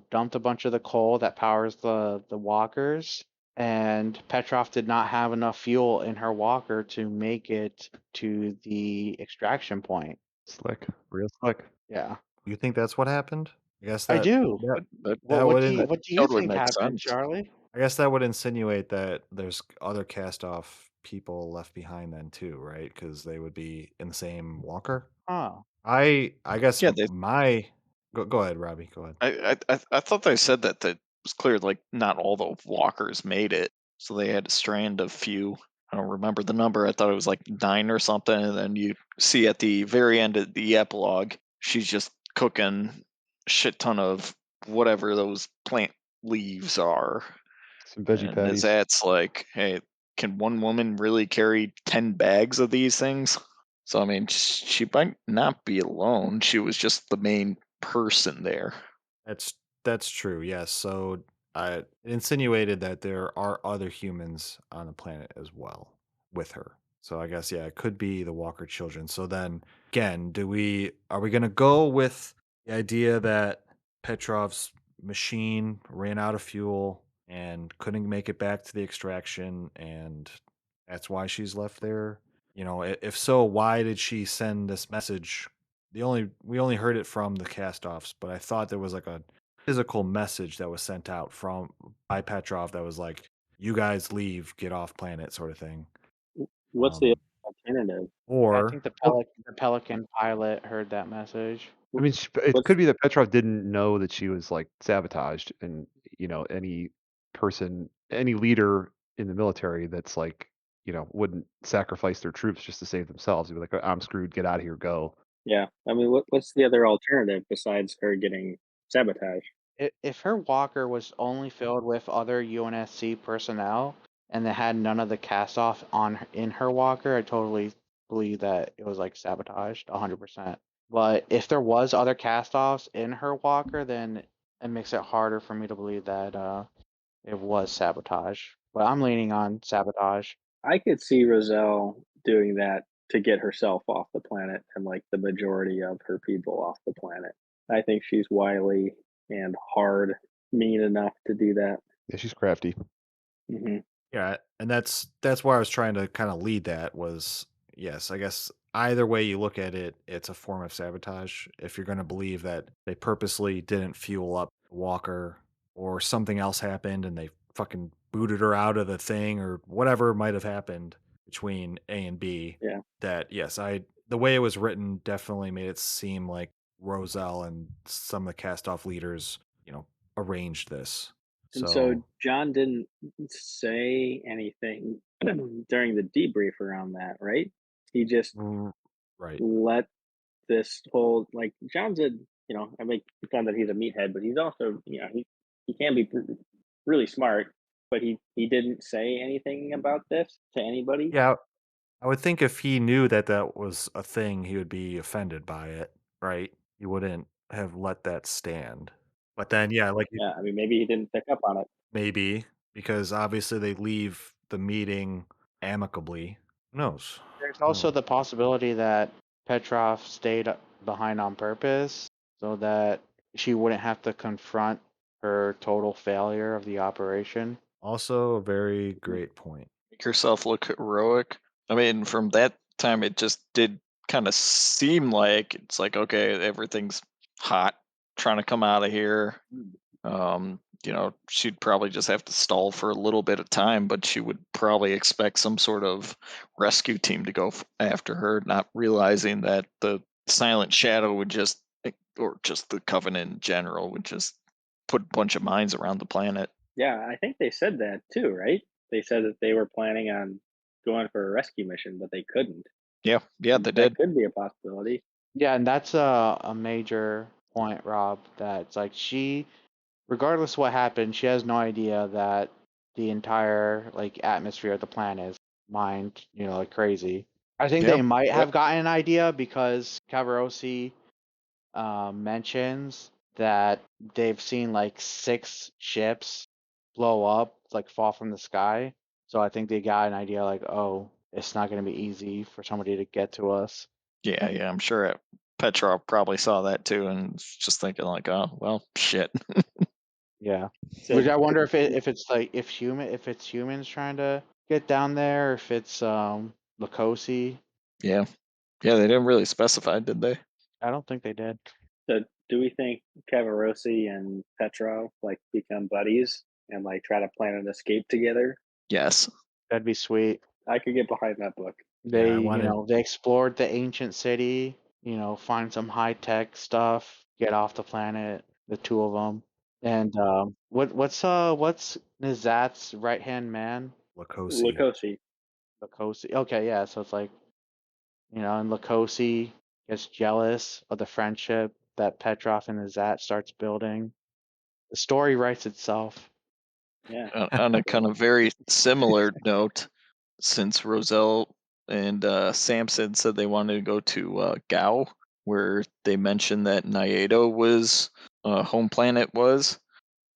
dumped a bunch of the coal that powers the walkers, and Petrov did not have enough fuel in her walker to make it to the extraction point. Slick, real slick. Yeah, you think that's what happened? I guess I that do. that, That, that What would do in, you what do you totally think makes happened, sense. Charlie? I guess that would insinuate that there's other cast off people left behind then too, right? Because they would be in the same walker. Huh. I guess Yeah, my go ahead, Robbie. Go ahead. I thought they said that it was clear, like not all the walkers made it, so they had to strand a few. I don't remember the number. I thought it was like 9 or something, and then you see at the very end of the epilogue, she's just cooking a shit ton of whatever those plant leaves are. Some veggie And patties. Nizat's like, hey, can one woman really carry 10 bags of these things? So, I mean, she might not be alone. She was just the main person there. That's true. Yes. So I it insinuated that there are other humans on the planet as well with her. So I guess yeah, it could be the Walker children. So then again, are we going to go with the idea that Petrov's machine ran out of fuel and couldn't make it back to the extraction, and that's why she's left there. If so, why did she send this message? We only heard it from the cast-offs, but I thought there was like a physical message that was sent out from by Petrov that was like, "You guys leave, get off planet," sort of thing. What's the Um, alternative? I or think the Well, Pelican pilot heard that message. I mean, it What's could be that Petrov didn't know that she was like sabotaged, and any leader in the military that's like, wouldn't sacrifice their troops just to save themselves. He'd be like, "I'm screwed. Get out of here. Go." yeah? I mean, what's the other alternative besides her getting sabotaged? If her walker was only filled with other UNSC personnel and they had none of the cast off in her walker, I totally believe that it was like sabotaged 100%. But if there was other cast offs in her walker, then it makes it harder for me to believe that it was sabotage. But I'm leaning on sabotage. I could see Roselle doing that to get herself off the planet and like the majority of her people off the planet. I think she's wily and hard, mean enough to do that. Yeah, she's crafty. Hmm. Yeah, and that's where I was trying to kind of lead that was, yes, I guess either way you look at it, it's a form of sabotage. If you're going to believe that they purposely didn't fuel up Walker or something else happened and they fucking booted her out of the thing or whatever might have happened between A and B, Yeah. that yes, the way it was written definitely made it seem like Roselle and some of the cast off leaders, arranged this. And so So John didn't say anything during the debrief around that, right? He just right. let this whole like John's a I make fun that he's a meathead, but he's also he can be really smart, but he didn't say anything about this to anybody. Yeah, I would think if he knew that that was a thing, he would be offended by it, right? He wouldn't have let that stand. But then, yeah, like Yeah, I mean maybe he didn't pick up on it. maybe because obviously they leave the meeting amicably. Who knows? There's Who also knows? the possibility that Petrov stayed behind on purpose so that she wouldn't have to confront her total failure of the operation. Also, a very great point. Make yourself look heroic. I mean, from that time, it just did kind of seem like it's like, okay, everything's hot, trying to come out of here. She'd probably just have to stall for a little bit of time, but she would probably expect some sort of rescue team to go after her, not realizing that the Silent Shadow would just, or just the Covenant in general, would just put a bunch of mines around the planet. Yeah, I think they said that too, right? They said that they were planning on going for a rescue mission, but they couldn't. Yeah, they That did. could be a possibility. Yeah, and that's a major point, Rob, that it's like regardless of what happened, she has no idea that the entire like atmosphere of the planet is mined, like crazy. I think Yeah, they might yeah, have gotten an idea because Kvarosees mentions that they've seen like 6 ships blow up, like fall from the sky. So I think they got an idea like, oh, it's not going to be easy for somebody to get to us. yeah. I'm sure Petrov probably saw that too, and was just thinking like, oh, well, shit. Yeah. So Which I wonder if it's like if it's humans trying to get down there, or if it's Lukosi. Yeah, they didn't really specify, did they? I don't think they did. So do we think Kvarosi and Petrov like become buddies and like try to plan an escape together? Yes. That'd be sweet. I could get behind that book. Yeah, They, I wanted they explored the ancient city, find some high tech stuff, get off the planet, the two of them. And what's Nizat's right hand man? Lukosi. Lukosi. Lukosi. Okay, yeah, so it's like, and Lukosi gets jealous of the friendship that Petrov and Nizat starts building. The story writes itself. Yeah. On a kind of very similar note, since Roselle and Samson said they wanted to go to Gao, where they mentioned that Nieto was home planet was,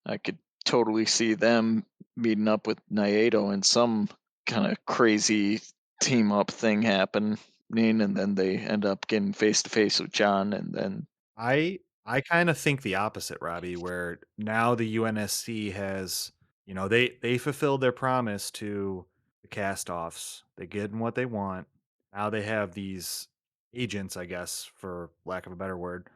I could totally see them meeting up with Nieto and some kind of crazy team up thing happening, and then they end up getting face to face with John, and then I I kind of think the opposite, Robbie, where now the UNSC has, they fulfilled their promise to the cast-offs. They get what they want. Now they have these agents, I guess, for lack of a better word,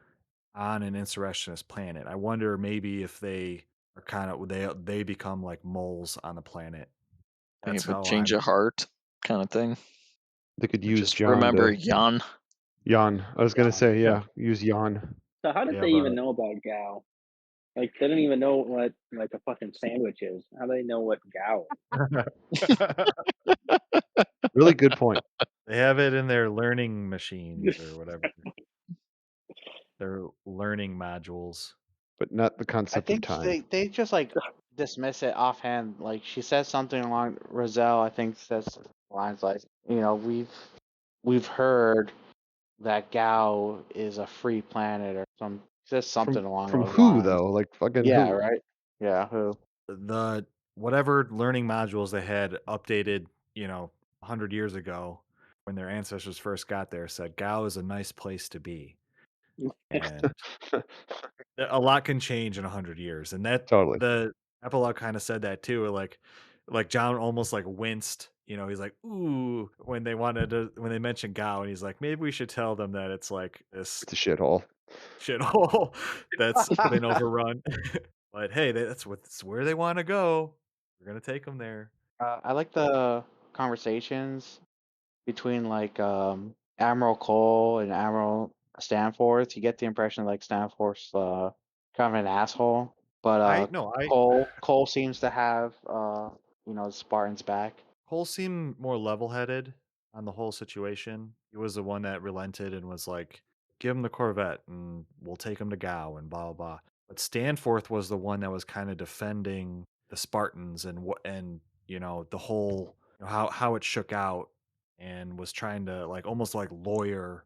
on an insurrectionist planet. I wonder maybe if they are they become like moles on the planet. They That's have a how change I'm. of heart kind of thing. They could Or use just John remember to Jan. Jan. I was gonna Yeah. say, yeah, use Jan. So how They did they have even a know about Gao? Like they didn't even know what like a fucking sandwich is. How do they know what Gao Really good point. they have it in their learning machines or whatever. Their learning modules. But not the I concept of think time. they just like dismiss it offhand. Like she says something along Roselle, I think says lines like, we've heard that Gao is a free planet or says something along From those who lines. though? Like fucking Yeah, who? right. Yeah, who? The whatever learning modules they had updated, 100 years ago when their ancestors first got there said Gao is a nice place to be. And a lot can change in 100 years. And that Totally. the epilogue kind of said that too. Like John almost like winced, he's like, ooh, when they mentioned Gao, and he's like, maybe we should tell them that it's like this It's a shithole. shithole that's been overrun. But hey, that's where they want to go. We're gonna take them there. I like the conversations between like Admiral Cole and Admiral Stanforth. You get the impression like Stanforth's kind of an asshole, but I no, I Cole seems to have Spartan's back. Cole seemed more level-headed on the whole situation. He was the one that relented and was like, "Give him the Corvette, and we'll take him to Gao," and blah blah blah. But Stanforth was the one that was kind of defending the Spartans and the whole how it shook out, and was trying to like almost like lawyer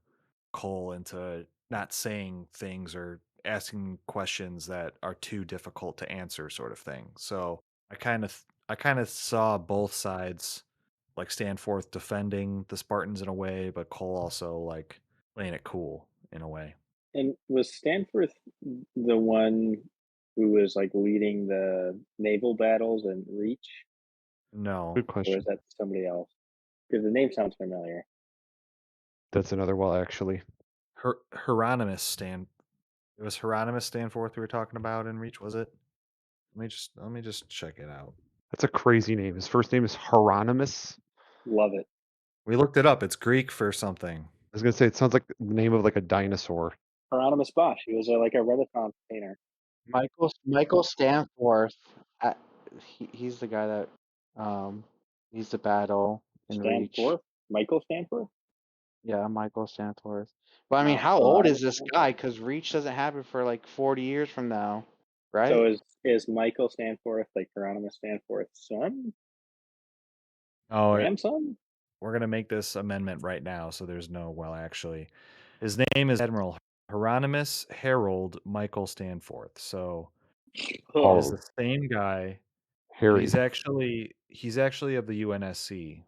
Cole into not saying things or asking questions that are too difficult to answer, sort of thing. So I kind of saw both sides, like Stanforth defending the Spartans in a way, but Cole also like playing it cool in a way. And was Stanforth the one who was like leading the naval battles in Reach, No, Good or question. was that somebody else? Because the name sounds familiar. That's another well actually. Hieronymus It was Hieronymus Stanforth we were talking about in Reach, was it? Let me just check it out. That's a crazy name. His first name is Hieronymus. Love it. We looked it up. It's Greek for something. I was gonna say it sounds like the name of like a dinosaur. Hieronymus Bosch. He was like a Renaissance painter. Michael Stanforth, he's the guy that he's the battle in Reach. Stanforth? Michael Stanforth? Yeah, Michael Stanforth. But I mean, No, how old is Hieronymus this Stanforth. guy? Because Reach doesn't happen for like 40 years from now, right? So is Michael Stanforth like Hieronymus Stanforth's son? Oh, Grandson? we're gonna make this amendment right now, so there's no actually. His name is Admiral Hieronymus Harold Michael Stanforth. So it is Oh, the same guy, but Harry. he's actually of the UNSC.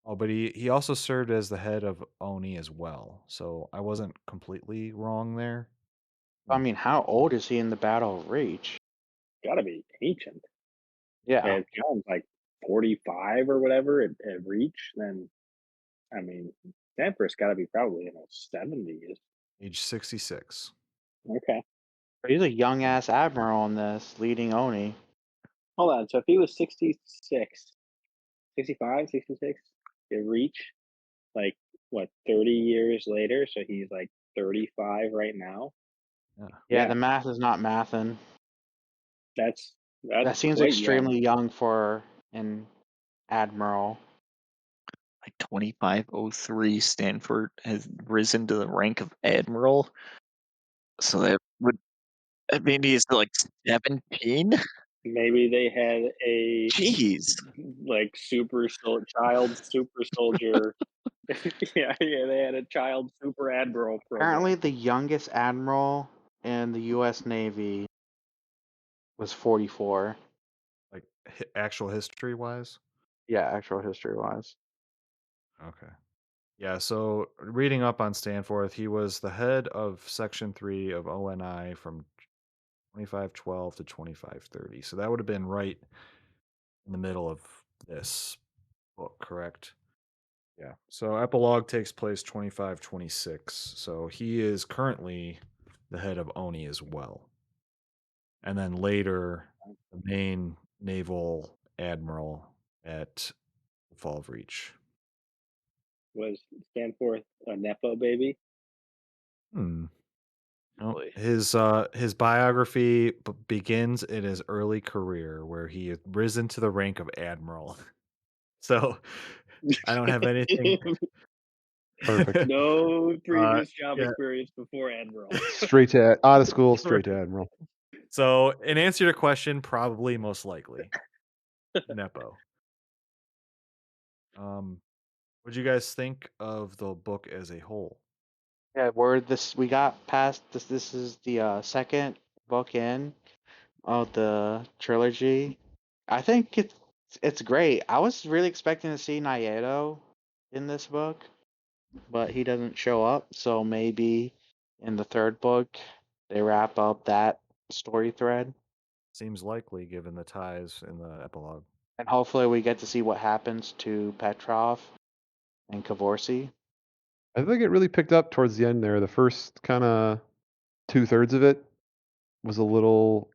Oh, but he also served as the head of ONI as well. So I wasn't completely wrong there. I mean, how old is he in the Battle of Reach? Gotta be ancient. Yeah. If John's like 45 or whatever at Reach, then I mean, Stanforth's gotta be probably in his 70s. Age 66. Okay. But he's a young ass admiral in this, leading Oni. Hold on. So if he was 66, 65, 66 at Reach, like what, 30 years later? So he's like 35 right now. Yeah. Yeah, the math is not mathin'. That's That seems quite young. extremely young for an admiral. Like 2503, Stanford has risen to the rank of admiral. So that mean he's like 17? Maybe they had a Jeez. like child super soldier. yeah, they had a child super admiral program. Apparently, the youngest admiral in the U.S. Navy was 44. Like actual history wise. Yeah, actual history wise. Okay. Yeah, so reading up on Stanforth, he was the head of Section 3 of ONI from 2512 to 2530. So that would have been right in the middle of this book, correct? Yeah. So Epilogue takes place 2526. So he is currently the head of ONI as well. And then later, the main naval admiral at the Fall of Reach. Was Stanforth a Nepo baby? Hmm. No, Boy. his biography begins in his early career, where he had risen to the rank of admiral. So I don't have anything. Perfect. No previous job Yeah. experience before Admiral. Straight to out of school, straight to admiral. So in answer to your question, probably most likely Nepo. What do you guys think of the book as a whole? Yeah, we got past this. This is the second book in of the trilogy. I think it's great. I was really expecting to see Nieto in this book, but he doesn't show up. So maybe in the third book they wrap up that story thread, Seems likely given the ties in the epilogue. and hopefully we get to see what happens to Petrov and Kvarosees. I think it really picked up towards the end there. The first kind of 2/3 of it was a little,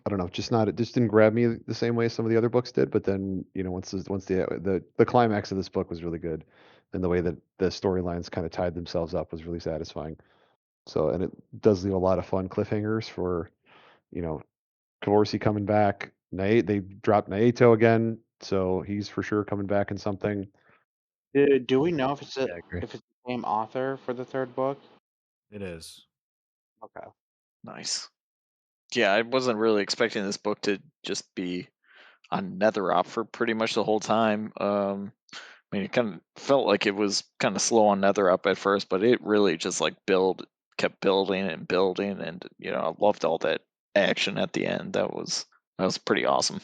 I don't know, it just didn't grab me the same way some of the other books did. But then, once the climax of this book was really good, and the way that the storylines kind of tied themselves up was really satisfying. So, and it does leave a lot of fun cliffhangers for, Kvarosees coming back. They dropped Naito again, so he's for sure coming back in something. Do we know if Yeah, I agree. if it's the same author for the third book? It is. Okay. Nice. Yeah, I wasn't really expecting this book to just be on Netherop for pretty much the whole time. I mean, it kind of felt like it was kind of slow on Netherop at first, but it really just like kept building and building, and I loved all that action at the end. That was pretty awesome.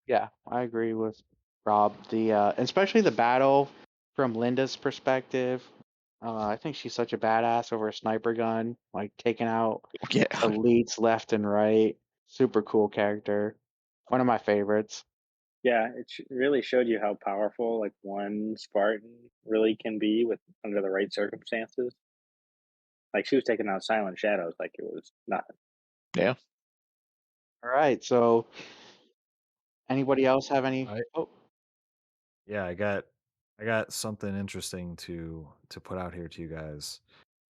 Yeah, I agree with Rob. Especially the battle from Linda's perspective. I think she's such a badass over a sniper gun, like taking out Yeah, elites left and right. Super cool character. One of my favorites. Yeah, it really showed you how powerful like one Spartan really can be with under the right circumstances. Like she was taking out silent shadows like it was nothing. yeah. All right, so anybody else have any? I Oh, Yeah, I got something interesting to put out here to you guys.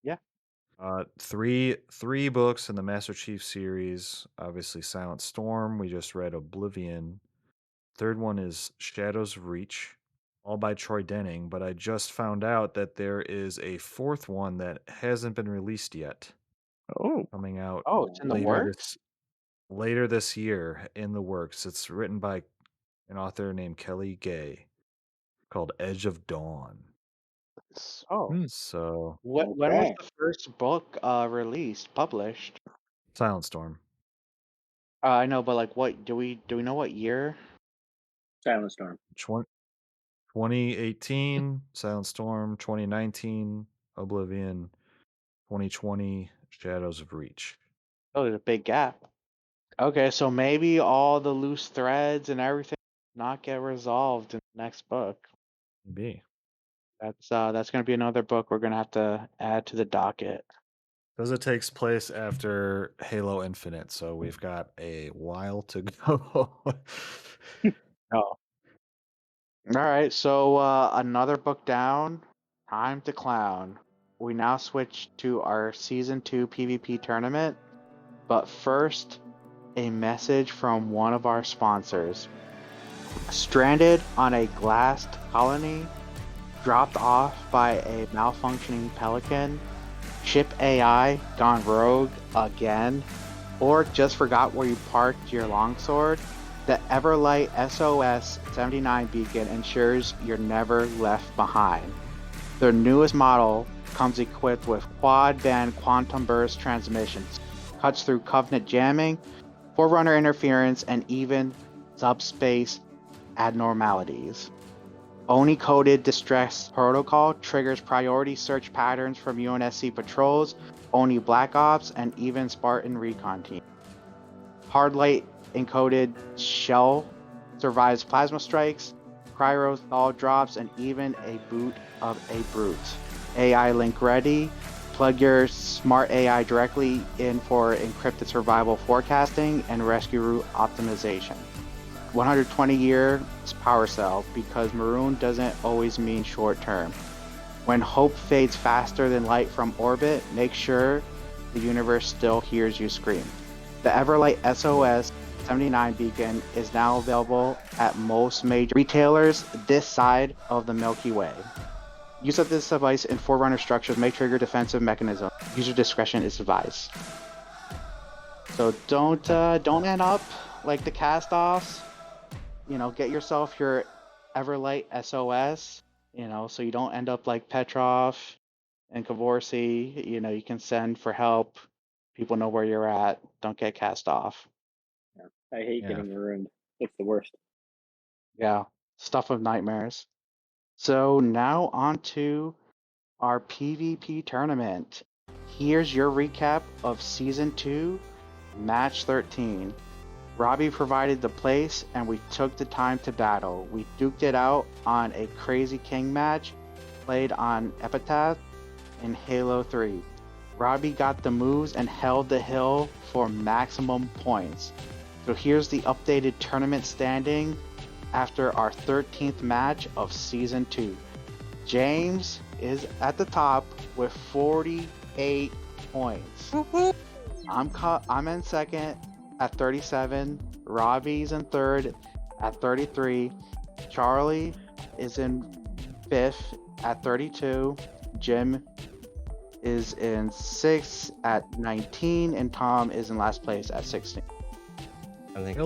yeah. Three books in the Master Chief series. Obviously, Silent Storm. We just read Oblivion. Third one is Shadows of Reach, all by Troy Denning. But I just found out that there is a fourth one that hasn't been released yet, Oh, coming out Oh, it's in the works. later this year in the works. It's written by an author named Kelly Gay, called Edge of Dawn. Oh, So when was Okay. the first book released, published? Silent Storm. I know, but like, what do we know? What year? Silent Storm. 2018, Silent Storm. 2019, Oblivion. 2020, Shadows of Reach. Oh, there's a big gap. Okay, so maybe all the loose threads and everything not get resolved in the next book. Maybe. That's gonna be another book we're gonna have to add to the docket. Because it takes place after Halo Infinite, so we've got a while to go. Oh. All right, so another book down. Time to clown. We now switch to our season 2 PvP tournament, but first, a message from one of our sponsors. Stranded on a glassed colony, dropped off by a malfunctioning pelican, ship AI gone rogue again, or just forgot where you parked your longsword, the Everlight SOS 79 beacon ensures you're never left behind. Their newest model comes equipped with quad-band quantum burst transmissions, cuts through Covenant jamming, Forerunner interference, and even subspace abnormalities. Oni coded distress protocol triggers priority search patterns from UNSC patrols, Oni Black Ops, and even Spartan recon team. Hardlight encoded shell survives plasma strikes, cryothal drops, and even a boot of a brute. AI link ready. Plug your smart AI directly in for encrypted survival forecasting and rescue route optimization. 120 years power cell, because maroon doesn't always mean short term. When hope fades faster than light from orbit, make sure the universe still hears you scream. The Everlight SOS 79 beacon is now available at most major retailers this side of the Milky Way. Use of this device in Forerunner structures may trigger defensive mechanism. User discretion is advised. So don't end up like the cast-offs. Get yourself your Everlight SOS. So you don't end up like Petrov and Kvarosees. You can send for help. People know where you're at. Don't get cast off. Yeah. I hate Yeah. getting marooned. It's the worst. Yeah, stuff of nightmares. So now on to our PvP tournament. Here's your recap of Season 2, Match 13. Robbie provided the place and we took the time to battle. We duked it out on a Crazy King match played on Epitaph in Halo 3. Robbie got the moves and held the hill for maximum points. So here's the updated tournament standing after our 13th match of Season 2. James is at the top with 48 points. I'm in second at 37. Robbie's in third at 33. Charlie is in fifth at 32. Jim is in sixth at 19, and Tom is in last place at 16. I think We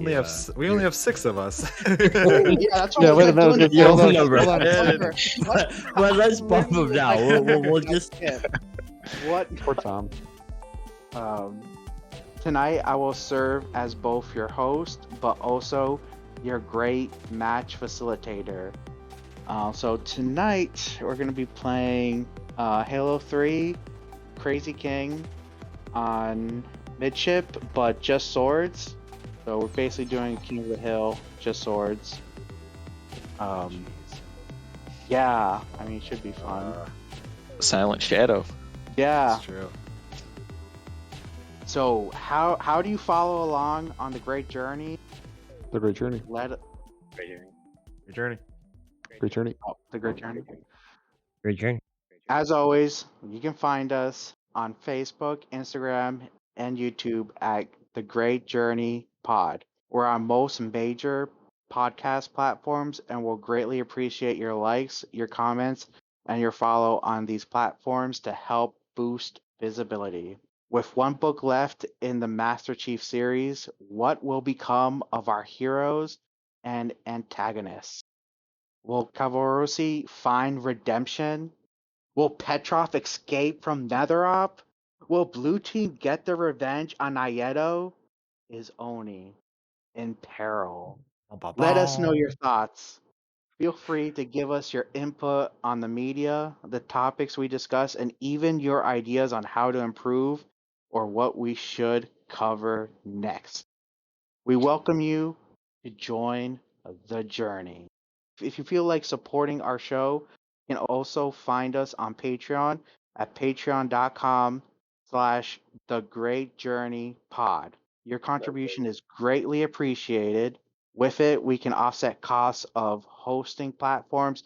only have 6 of us. Yeah, that's what Yeah, we're wait a minute, doing. yeah, hold on, number. hold on. Well, let's bump them down. We'll just. What? Poor Tom. Tonight I will serve as both your host, but also your great match facilitator. So tonight we're going to be playing Halo 3 Crazy King on midship, but just swords. So we're basically doing King of the Hill, just swords. Yeah, I mean, it should be fun. Silent Shadow. Yeah. That's true. So how do you follow along on the great journey? The Great Journey. Good journey. Great Journey. The great journey. Great journey. As always, you can find us on Facebook, Instagram, and YouTube at The Great Journey Pod. We're on most major podcast platforms, and we'll greatly appreciate your likes, your comments, and your follow on these platforms to help boost visibility. With one book left in the Master Chief series, what will become of our heroes and antagonists? Will Kvarosees find redemption? Will Petrov escape from Netherop? Will Blue Team get their revenge on Nieto? Is Oni in peril? Let us know your thoughts. Feel free to give us your input on the media, the topics we discuss, and even your ideas on how to improve or what we should cover next. We welcome you to join the journey. If you feel like supporting our show, you can also find us on Patreon at patreon.com/thegreatjourneypod. Your contribution is greatly appreciated. With it, we can offset costs of hosting platforms,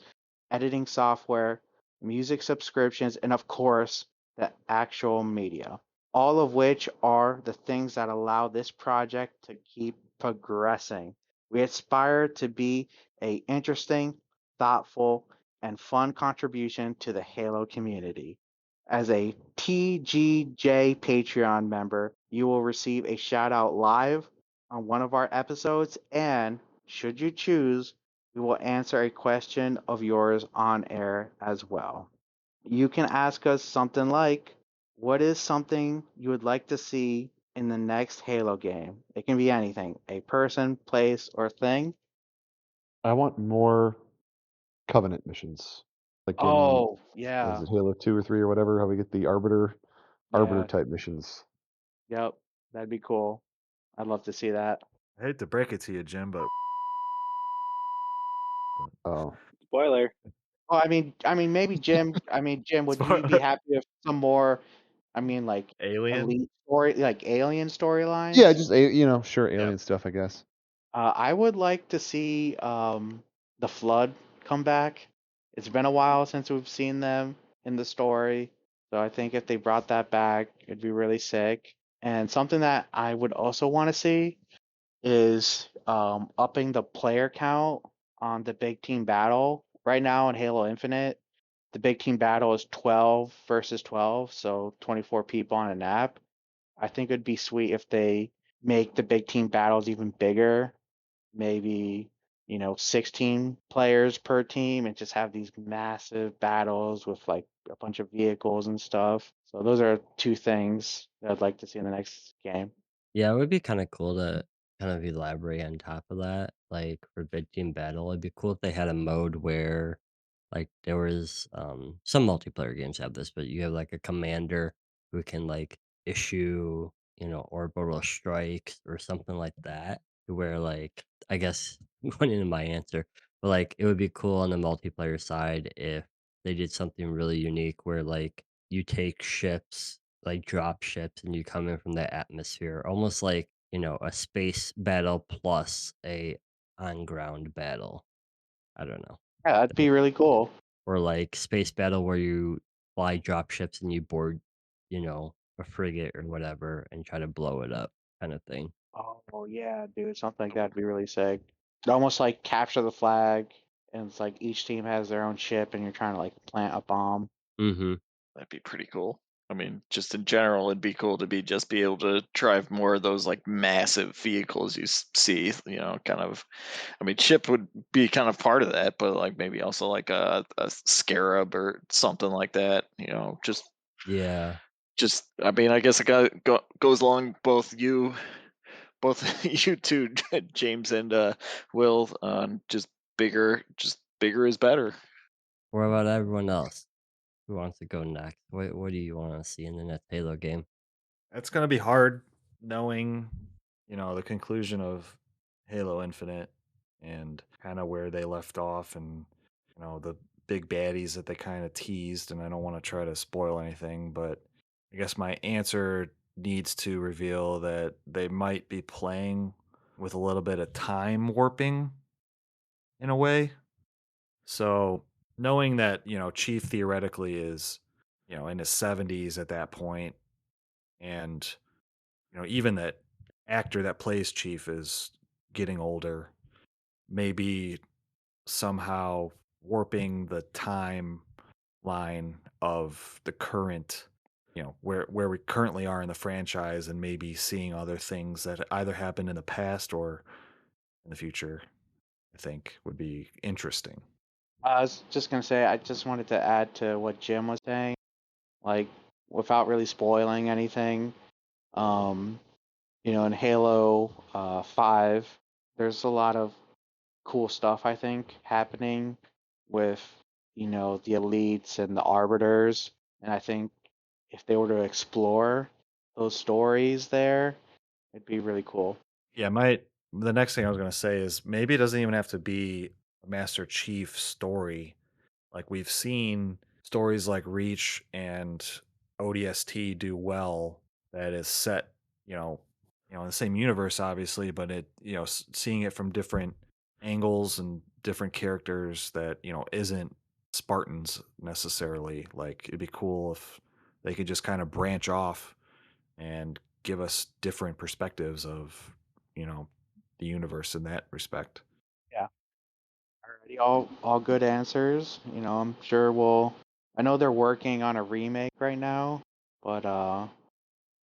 editing software, music subscriptions, and of course, the actual media. All of which are the things that allow this project to keep progressing. We aspire to be a interesting, thoughtful, and fun contribution to the Halo community. As a TGJ Patreon member, you will receive a shout out live on one of our episodes, and should you choose, we will answer a question of yours on air as well. You can ask us something like, what is something you would like to see in the next Halo game? It can be anything, a person, place, or thing. I want more Covenant missions, like in Oh, was yeah. it Halo 2 or 3 or whatever? How we get the Arbiter Yeah. type missions. Yep. That'd be cool. I'd love to see that. I hate to break it to you, Jim, but Oh, Spoiler. Oh, maybe Jim. Jim, would you be Spoiler. happy with some more? Like Alien. elite story, like alien storylines? yeah, just sure, Yep. alien stuff, I guess. I would like to see the Flood come back. It's been a while since we've seen them in the story, so I think if they brought that back, it'd be really sick. And something that I would also want to see is upping the player count on the big team battle. Right now in Halo Infinite, the big team battle is 12 versus 12, so 24 people on a map. I think it'd be sweet if they make the big team battles even bigger, maybe 16 players per team, and just have these massive battles with like a bunch of vehicles and stuff. So those are two things that I'd like to see in the next game. Yeah, it would be kind of cool to kind of elaborate on top of that. Like for big team battle, it'd be cool if they had a mode where, like, there was some multiplayer games have this, but you have like a commander who can like issue, orbital strikes or something like that. To where like, I guess going into my answer, but like it would be cool on the multiplayer side if they did something really unique where like you take ships, like drop ships, and you come in from the atmosphere, almost like, a space battle plus a on ground battle. I don't know. Yeah, that'd be really cool. Or like space battle where you fly drop ships and you board, a frigate or whatever and try to blow it up kind of thing. Oh yeah, dude, something like that'd be really sick. Almost like capture the flag, and it's like each team has their own ship, and you're trying to like plant a bomb. Mm-hmm. That'd be pretty cool. I mean, just in general, it'd be cool to be able to drive more of those like massive vehicles you see. Kind of. I mean, ship would be kind of part of that, but like maybe also like a scarab or something like that. Yeah. Just. I mean, I guess it goes along both you two, James and Will. Just bigger is better. What about everyone else? Who wants to go next? What do you want to see in the next Halo game? It's gonna be hard knowing, the conclusion of Halo Infinite and kind of where they left off, and the big baddies that they kind of teased. And I don't want to try to spoil anything, but I guess my answer needs to reveal that they might be playing with a little bit of time warping in a way. So knowing that, Chief theoretically is, in his 70s at that point, and even that actor that plays Chief is getting older, maybe somehow warping the timeline of the current, where we currently are in the franchise, and maybe seeing other things that either happened in the past or in the future, I think would be interesting. I was just gonna say, I just wanted to add to what Jim was saying, like without really spoiling anything. Um, in Halo 5, there's a lot of cool stuff I think happening with the elites and the arbiters, and I think if they were to explore those stories there, it'd be really cool. Yeah, the next thing I was going to say is maybe it doesn't even have to be a Master Chief story. Like we've seen stories like Reach and ODST do well that is set, in the same universe obviously, but seeing it from different angles and different characters that, isn't Spartans necessarily. Like it'd be cool if they could just kind of branch off and give us different perspectives of, the universe in that respect. Yeah. Alrighty, all good answers. I'm sure I know they're working on a remake right now, but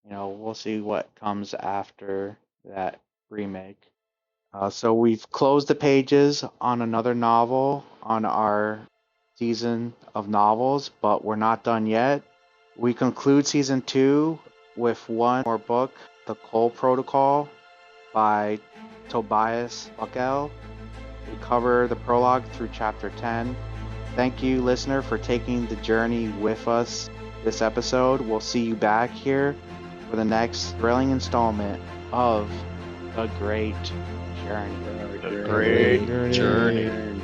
we'll see what comes after that remake. So we've closed the pages on another novel on our season of novels, but we're not done yet. We conclude season 2 with one more book, The Cole Protocol by Tobias Buckell. We cover the prologue through chapter 10. Thank you, listener, for taking the journey with us this episode. We'll see you back here for the next thrilling installment of The Great Journey. The Great Journey.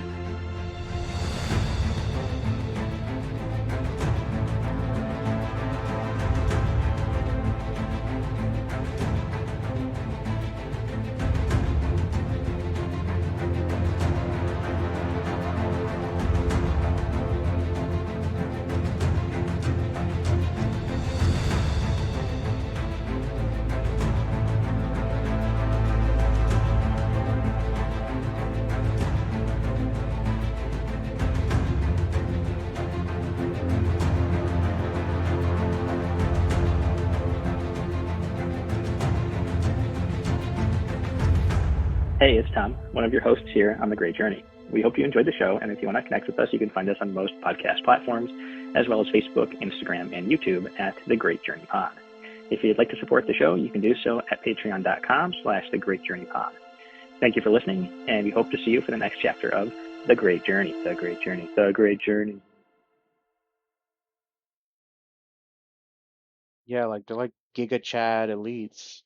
Hey, it's Tom, one of your hosts here on The Great Journey. We hope you enjoyed the show, and if you want to connect with us, you can find us on most podcast platforms, as well as Facebook, Instagram, and YouTube at The Great Journey Pod. If you'd like to support the show, you can do so at patreon.com/The Great Journey Pod. Thank you for listening, and we hope to see you for the next chapter of The Great Journey, The Great Journey, The Great Journey. Yeah, like they're like Giga Chad elites.